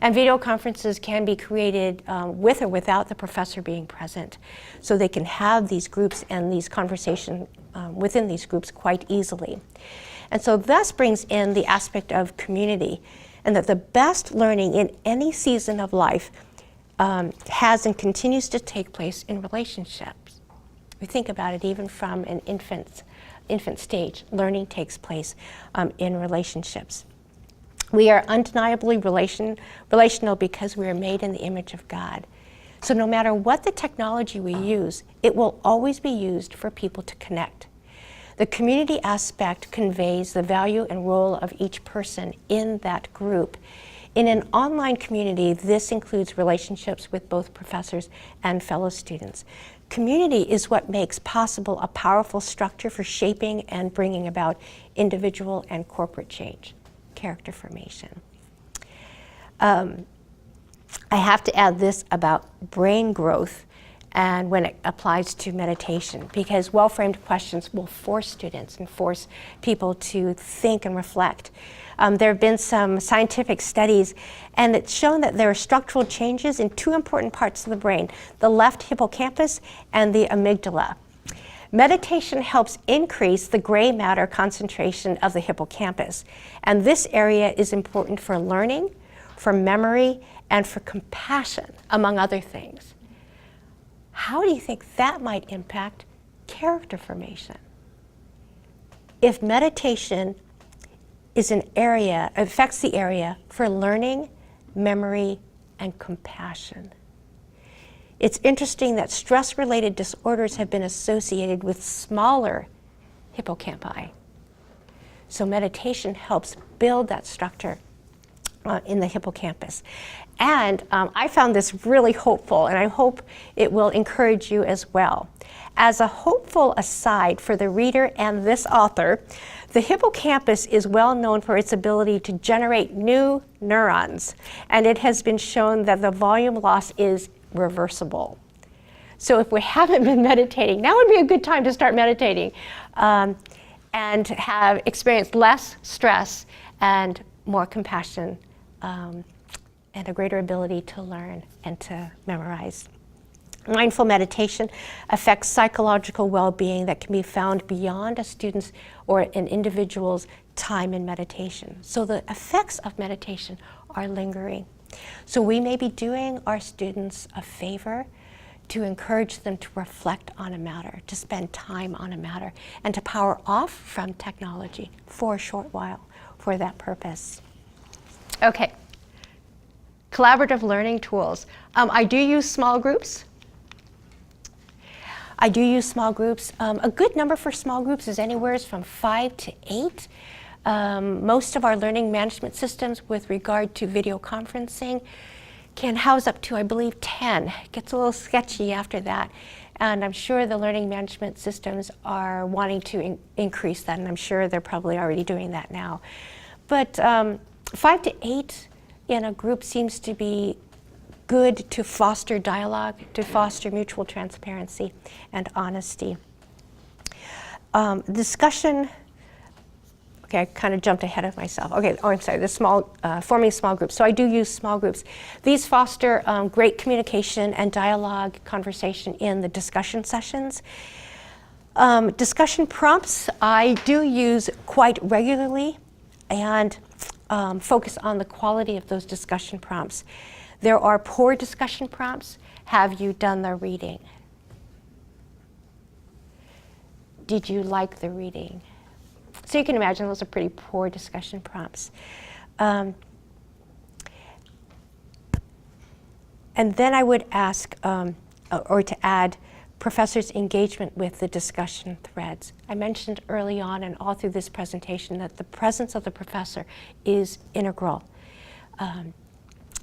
And video conferences can be created with or without the professor being present. So they can have these groups and these conversations within these groups quite easily. And so this brings in the aspect of community, and that the best learning in any season of life has and continues to take place in relationships. We think about it even from an infant stage. Learning takes place in relationships. We are undeniably relational because we are made in the image of God. So no matter what the technology we use, it will always be used for people to connect. The community aspect conveys the value and role of each person in that group. In an online community, this includes relationships with both professors and fellow students. Community is what makes possible a powerful structure for shaping and bringing about individual and corporate change, character formation. I have to add this about brain growth and when it applies to meditation, because well-framed questions will force students and force people to think and reflect. There have been some scientific studies, and it's shown that there are structural changes in two important parts of the brain, the left hippocampus and the amygdala. Meditation helps increase the gray matter concentration of the hippocampus, and this area is important for learning, for memory, and for compassion, among other things. How do you think that might impact character formation? If meditation is an area, affects the area for learning, memory, and compassion. It's interesting that stress-related disorders have been associated with smaller hippocampi. So meditation helps build that structure in the hippocampus. And I found this really hopeful, and I hope it will encourage you as well. As a hopeful aside for the reader and this author, the hippocampus is well known for its ability to generate new neurons, and it has been shown that the volume loss is reversible. So if we haven't been meditating, now would be a good time to start meditating and have experienced less stress and more compassion and a greater ability to learn and to memorize. Mindful meditation affects psychological well-being that can be found beyond a student's or an individual's time in meditation. So the effects of meditation are lingering. So we may be doing our students a favor to encourage them to reflect on a matter, to spend time on a matter, and to power off from technology for a short while for that purpose. Okay. Collaborative learning tools. I do use small groups. A good number for small groups is anywhere from 5 to 8. Most of our learning management systems with regard to video conferencing can house up to, I believe, 10. It gets a little sketchy after that. And I'm sure the learning management systems are wanting to increase that, and I'm sure they're probably already doing that now. But 5 to 8 in a group seems to be good to foster dialogue, to foster mutual transparency and honesty. Discussion, okay, I kind of jumped ahead of myself. Okay, I'm sorry, the forming small groups. So I do use small groups. These foster great communication and dialogue, conversation in the discussion sessions. Discussion prompts I do use quite regularly and focus on the quality of those discussion prompts. There are poor discussion prompts. Have you done the reading? Did you like the reading? So you can imagine those are pretty poor discussion prompts. And then I would ask, or to add, professors' engagement with the discussion threads. I mentioned early on and all through this presentation that the presence of the professor is integral.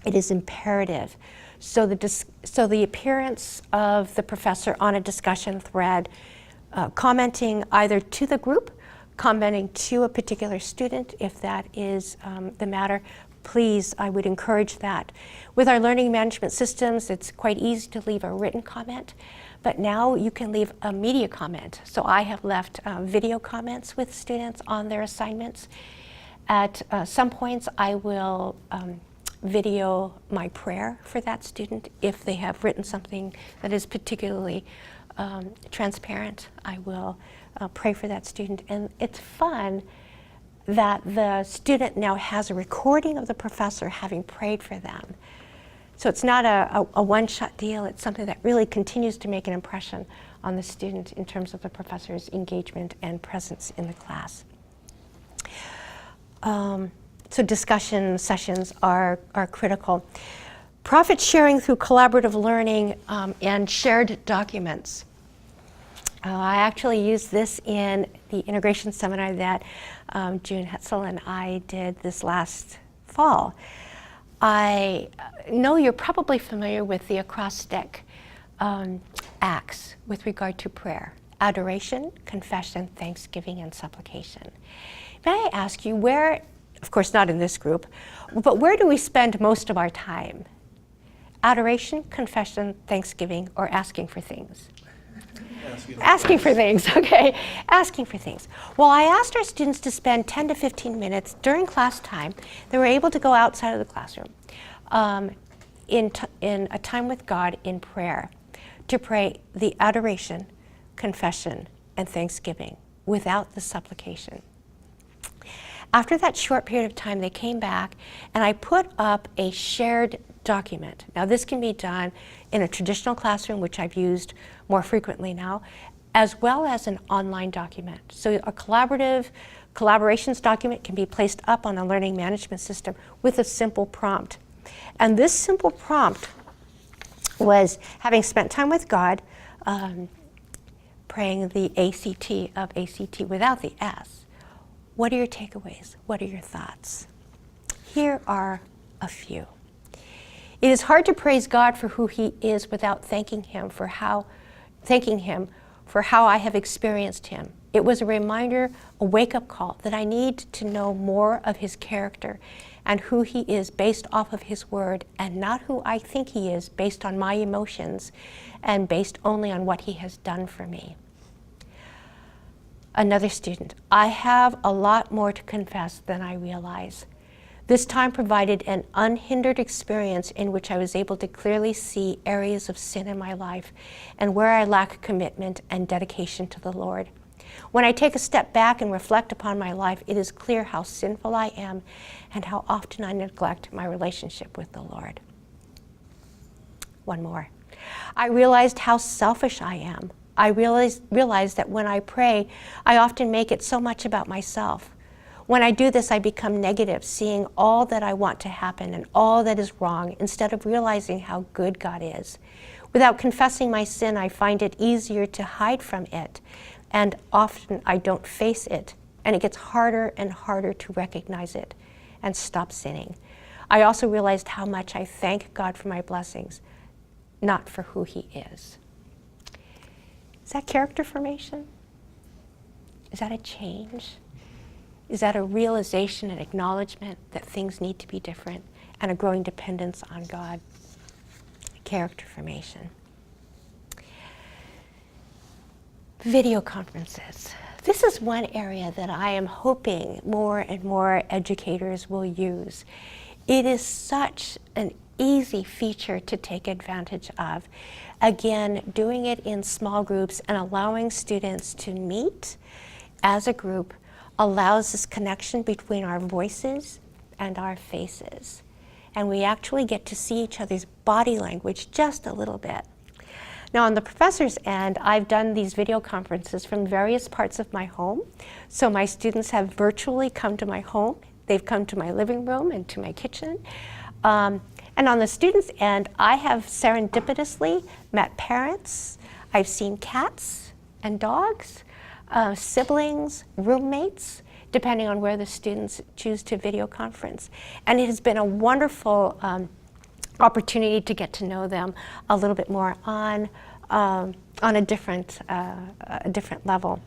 It is imperative. So the appearance of the professor on a discussion thread, commenting either to the group, commenting to a particular student, if that is the matter, please, I would encourage that. With our learning management systems, it's quite easy to leave a written comment, but now you can leave a media comment. So I have left video comments with students on their assignments. At some points, I will video my prayer for that student. If they have written something that is particularly transparent, I will pray for that student. And it's fun that the student now has a recording of the professor having prayed for them. So it's not a one-shot deal. It's something that really continues to make an impression on the student in terms of the professor's engagement and presence in the class. So discussion sessions are critical. Profit sharing through collaborative learning and shared documents. I actually used this in the integration seminar that June Hetzel and I did this last fall. I know you're probably familiar with the acrostic acts with regard to prayer: adoration, confession, thanksgiving, and supplication. May I ask you where, of course not in this group, but where do we spend most of our time? Adoration, confession, thanksgiving, or asking for things? Asking for things, okay. Asking for things. Well, I asked our students to spend 10 to 15 minutes during class time. They were able to go outside of the classroom in a time with God in prayer, to pray the adoration, confession, and thanksgiving without the supplication. After that short period of time, they came back and I put up a shared document. Now this can be done in a traditional classroom, which I've used more frequently now, as well as an online document. So a collaborations document can be placed up on a learning management system with a simple prompt. And this simple prompt was, having spent time with God, praying the ACT of ACT without the S. What are your takeaways? What are your thoughts? Here are a few. It is hard to praise God for who He is without thanking Him for how I have experienced Him. It was a reminder, a wake-up call, that I need to know more of His character and who He is based off of His Word, and not who I think He is based on my emotions and based only on what He has done for me. Another student: I have a lot more to confess than I realize. This time provided an unhindered experience in which I was able to clearly see areas of sin in my life and where I lack commitment and dedication to the Lord. When I take a step back and reflect upon my life, it is clear how sinful I am and how often I neglect my relationship with the Lord. One more. I realized how selfish I am. I realized that when I pray, I often make it so much about myself. When I do this, I become negative, seeing all that I want to happen and all that is wrong, instead of realizing how good God is. Without confessing my sin, I find it easier to hide from it, and often I don't face it, and it gets harder and harder to recognize it and stop sinning. I also realized how much I thank God for my blessings, not for who He is. Is that character formation? Is that a change? Is that a realization and acknowledgement that things need to be different, and a growing dependence on God? Character formation. Video conferences. This is one area that I am hoping more and more educators will use. It is such an easy feature to take advantage of. Again, doing it in small groups and allowing students to meet as a group allows this connection between our voices and our faces. And we actually get to see each other's body language just a little bit. Now, on the professor's end, I've done these video conferences from various parts of my home. So my students have virtually come to my home. They've come to my living room and to my kitchen. And on the students' end, I have serendipitously met parents. I've seen cats and dogs, siblings, roommates, depending on where the students choose to video conference. And it has been a wonderful opportunity to get to know them a little bit more on a different level.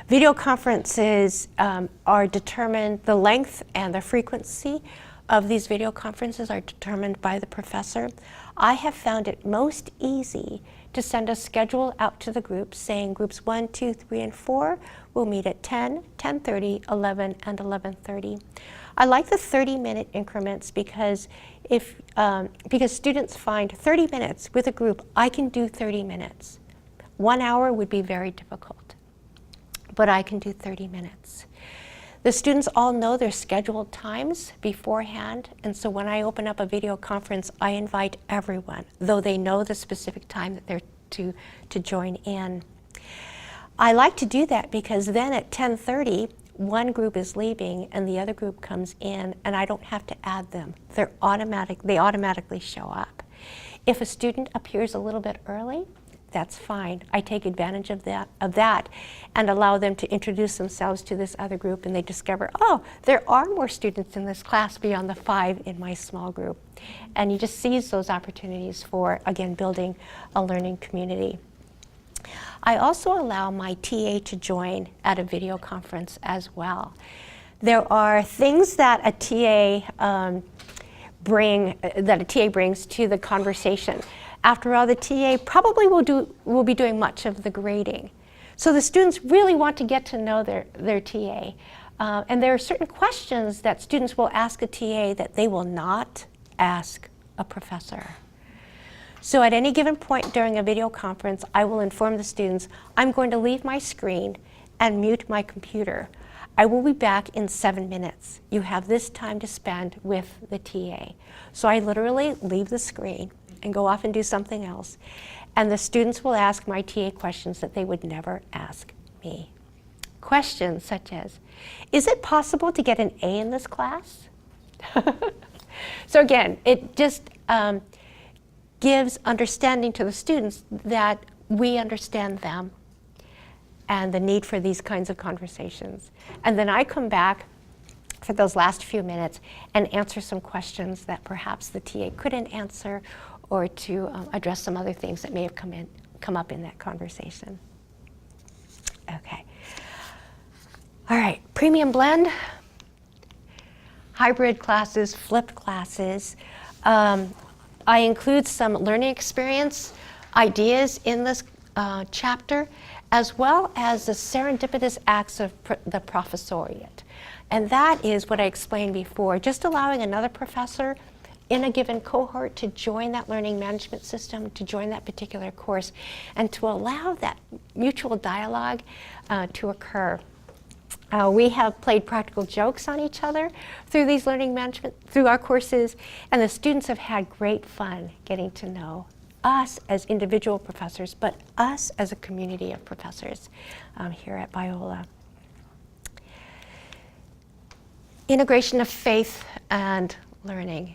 Video conferences are determined, the length and the frequency of these video conferences are determined by the professor. I have found it most easy to send a schedule out to the groups saying groups 1, 2, 3, and 4 will meet at 10, 10:30, 11, and 11:30. I like the 30-minute increments because because students find 30 minutes with a group, I can do 30 minutes. 1 hour would be very difficult, but I can do 30 minutes. The students all know their scheduled times beforehand, and so when I open up a video conference, I invite everyone, though they know the specific time that they're to join in. I like to do that because then at 10:30, one group is leaving and the other group comes in, and I don't have to add them. They automatically show up. If a student appears a little bit early, that's fine. I take advantage of that and allow them to introduce themselves to this other group, and they discover, oh, there are more students in this class beyond the 5 in my small group. And you just seize those opportunities for, again, building a learning community. I also allow my TA to join at a video conference as well. There are things that a TA brings to the conversation. After all, the TA probably will be doing much of the grading. So the students really want to get to know their TA. And there are certain questions that students will ask a TA that they will not ask a professor. So at any given point during a video conference, I will inform the students, I'm going to leave my screen and mute my computer. I will be back in 7 minutes. You have this time to spend with the TA. So I literally leave the screen and go off and do something else. And the students will ask my TA questions that they would never ask me. Questions such as, is it possible to get an A in this class? So again, it just gives understanding to the students that we understand them and the need for these kinds of conversations. And then I come back for those last few minutes and answer some questions that perhaps the TA couldn't answer, or to address some other things that may have come up in that conversation. Okay. All right, premium blend, hybrid classes, flipped classes. I include some learning experience ideas in this chapter, as well as the serendipitous acts of the professoriate. And that is what I explained before, just allowing another professor in a given cohort to join that learning management system, to join that particular course, and to allow that mutual dialogue to occur. We have played practical jokes on each other through these through our courses, and the students have had great fun getting to know us as individual professors, but us as a community of professors here at Biola. Integration of faith and learning.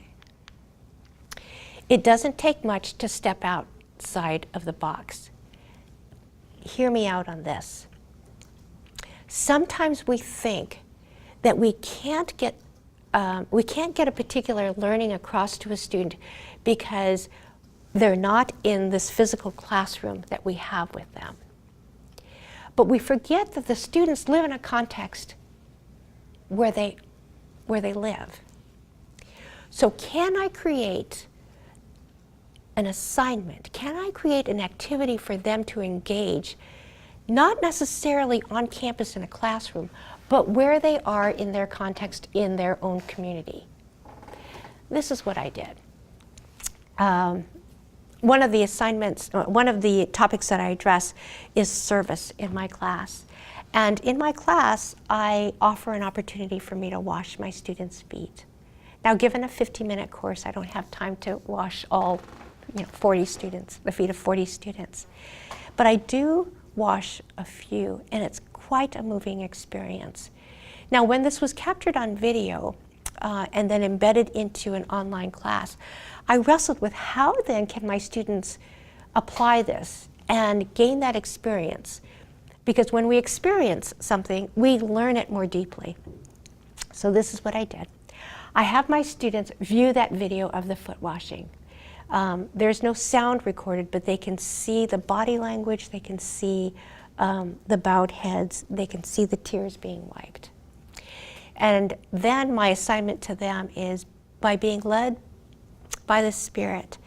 It doesn't take much to step outside of the box. Hear me out on this. Sometimes we think that we can't get a particular learning across to a student because they're not in this physical classroom that we have with them. But we forget that the students live in a context where they live. So can I create an assignment? Can I create an activity for them to engage, not necessarily on campus in a classroom, but where they are in their context, in their own community? This is what I did. One of the topics that I address is service in my class. And in my class, I offer an opportunity for me to wash my students' feet. Now, given a 50-minute course, I don't have time to wash all 40 students, the feet of 40 students. But I do wash a few, and it's quite a moving experience. Now, when this was captured on video and then embedded into an online class, I wrestled with how then can my students apply this and gain that experience? Because when we experience something, we learn it more deeply. So this is what I did. I have my students view that video of the foot washing. There's no sound recorded, but they can see the body language, they can see the bowed heads, they can see the tears being wiped. And then my assignment to them is by being led by the Spirit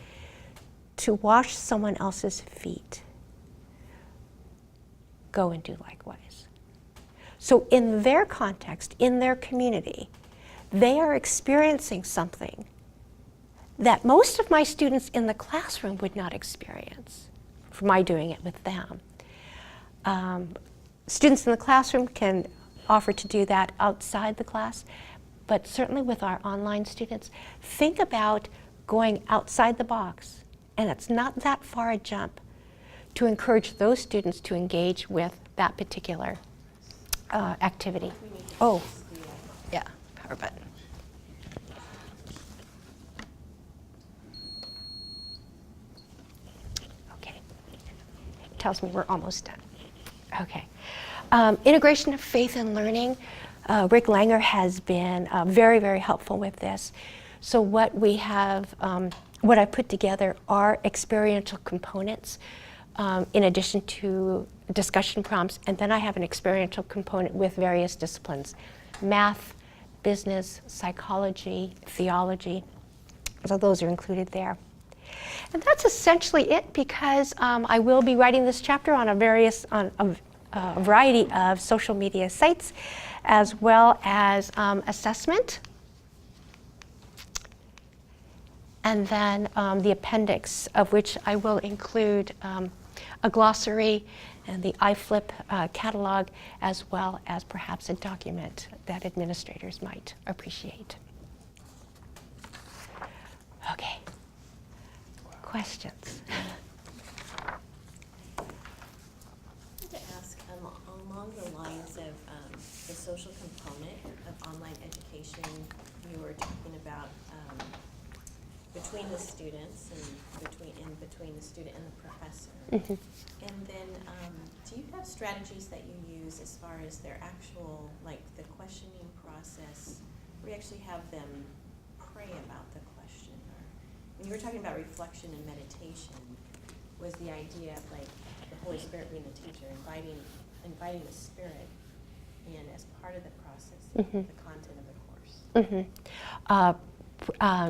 to wash someone else's feet, go and do likewise. So in their context, in their community, they are experiencing something that most of my students in the classroom would not experience from my doing it with them. Students in the classroom can offer to do that outside the class, but certainly with our online students, think about going outside the box, and it's not that far a jump, to encourage those students to engage with that particular activity. Oh, yeah, power button. Okay, tells me we're almost done. Okay. Integration of faith and learning. Rick Langer has been very, very helpful with this. So what we have, what I put together are experiential components in addition to discussion prompts, and then I have an experiential component with various disciplines: math, business, psychology, theology. So those are included there. And that's essentially it, because I will be writing this chapter on a variety of social media sites, as well as assessment. And then the appendix, of which I will include a glossary and the iFlip catalog, as well as perhaps a document that administrators might appreciate. Okay. Questions? I wanted to ask, along the lines of the social component of online education, you were talking about between the students and between the student and the professor. Mm-hmm. And then, do you have strategies that you use as far as their actual, like the questioning process, where you actually have them pray about the question? Or when you were talking about reflection and meditation, was the idea of like the Holy Spirit being the teacher, inviting the Spirit in as part of the process, Mm-hmm. the content of the course? Mm-hmm.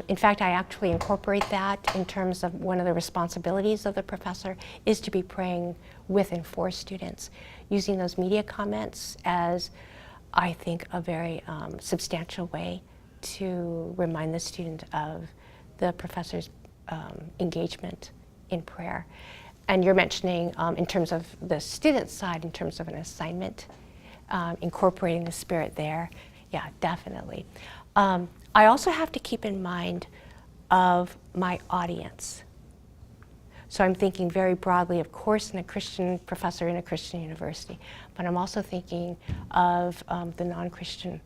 In fact, I actually incorporate that in terms of one of the responsibilities of the professor is to be praying with and for students, using those media comments as, I think, a very substantial way to remind the student of the professor's engagement in prayer. And you're mentioning, in terms of the student side, in terms of an assignment, incorporating the Spirit there. Yeah, definitely. I also have to keep in mind of my audience. So I'm thinking very broadly, of course, in a Christian professor in a Christian university, but I'm also thinking of the non-Christian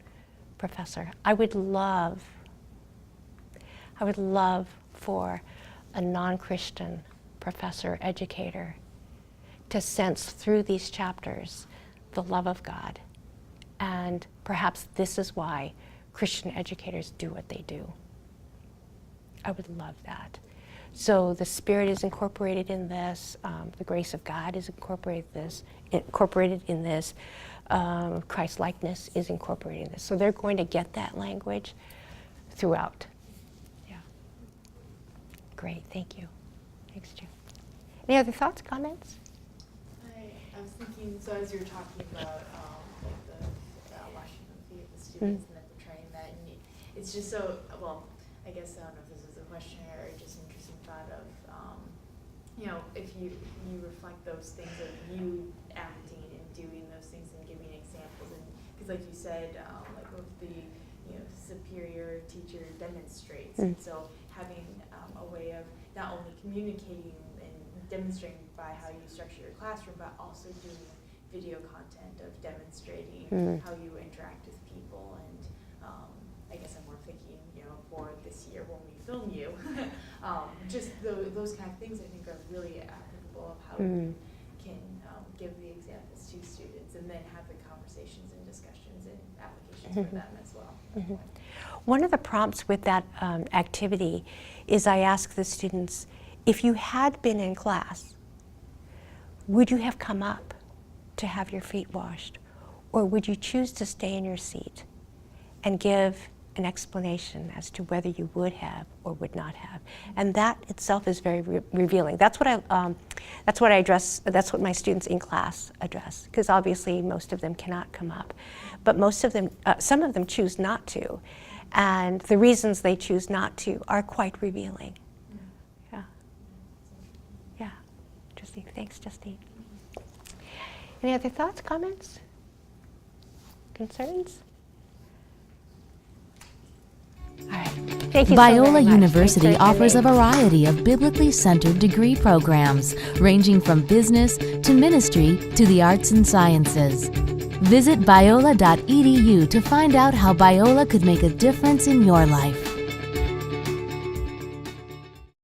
professor. I would love for a non-Christian professor, educator, to sense through these chapters the love of God. And perhaps this is why Christian educators do what they do. I would love that. So the Spirit is incorporated in this, the grace of God is incorporated in this, Christ-likeness is incorporated in this. So they're going to get that language throughout. Yeah. Great, thank you. Thanks, Jim. Any other thoughts, comments? I was thinking, so as you were talking about like the washing of the feet of the students and then portraying that, and it's just so, well, I guess I don't know if this is a question or just an interesting thought of, you know, if you reflect those things of you acting and doing those things and giving examples, and because like you said, like with the superior teacher demonstrates, and so having a way of not only communicating and demonstrating by how you structure your classroom, but also doing video content of demonstrating how you interact with people. And I guess I'm more thinking, for this year when we film you, just those kind of things I think are really applicable of how we can give the examples to students and then have the conversations and discussions and applications for them as well. One of the prompts with that activity is I ask the students, if you had been in class, would you have come up to have your feet washed? Or would you choose to stay in your seat and give an explanation as to whether you would have or would not have. And that itself is very revealing. That's what I address, that's what my students in class address, because obviously most of them cannot come up. But most of them, some of them choose not to. And the reasons they choose not to are quite revealing. Yeah. Yeah. Interesting. Thanks, Justine. Any other thoughts, comments, concerns? All right. Thank you so very Biola much. University Thanks for offers a attending. variety of biblically centered degree programs, ranging from business to ministry to the arts and sciences. Visit biola.edu to find out how Biola could make a difference in your life.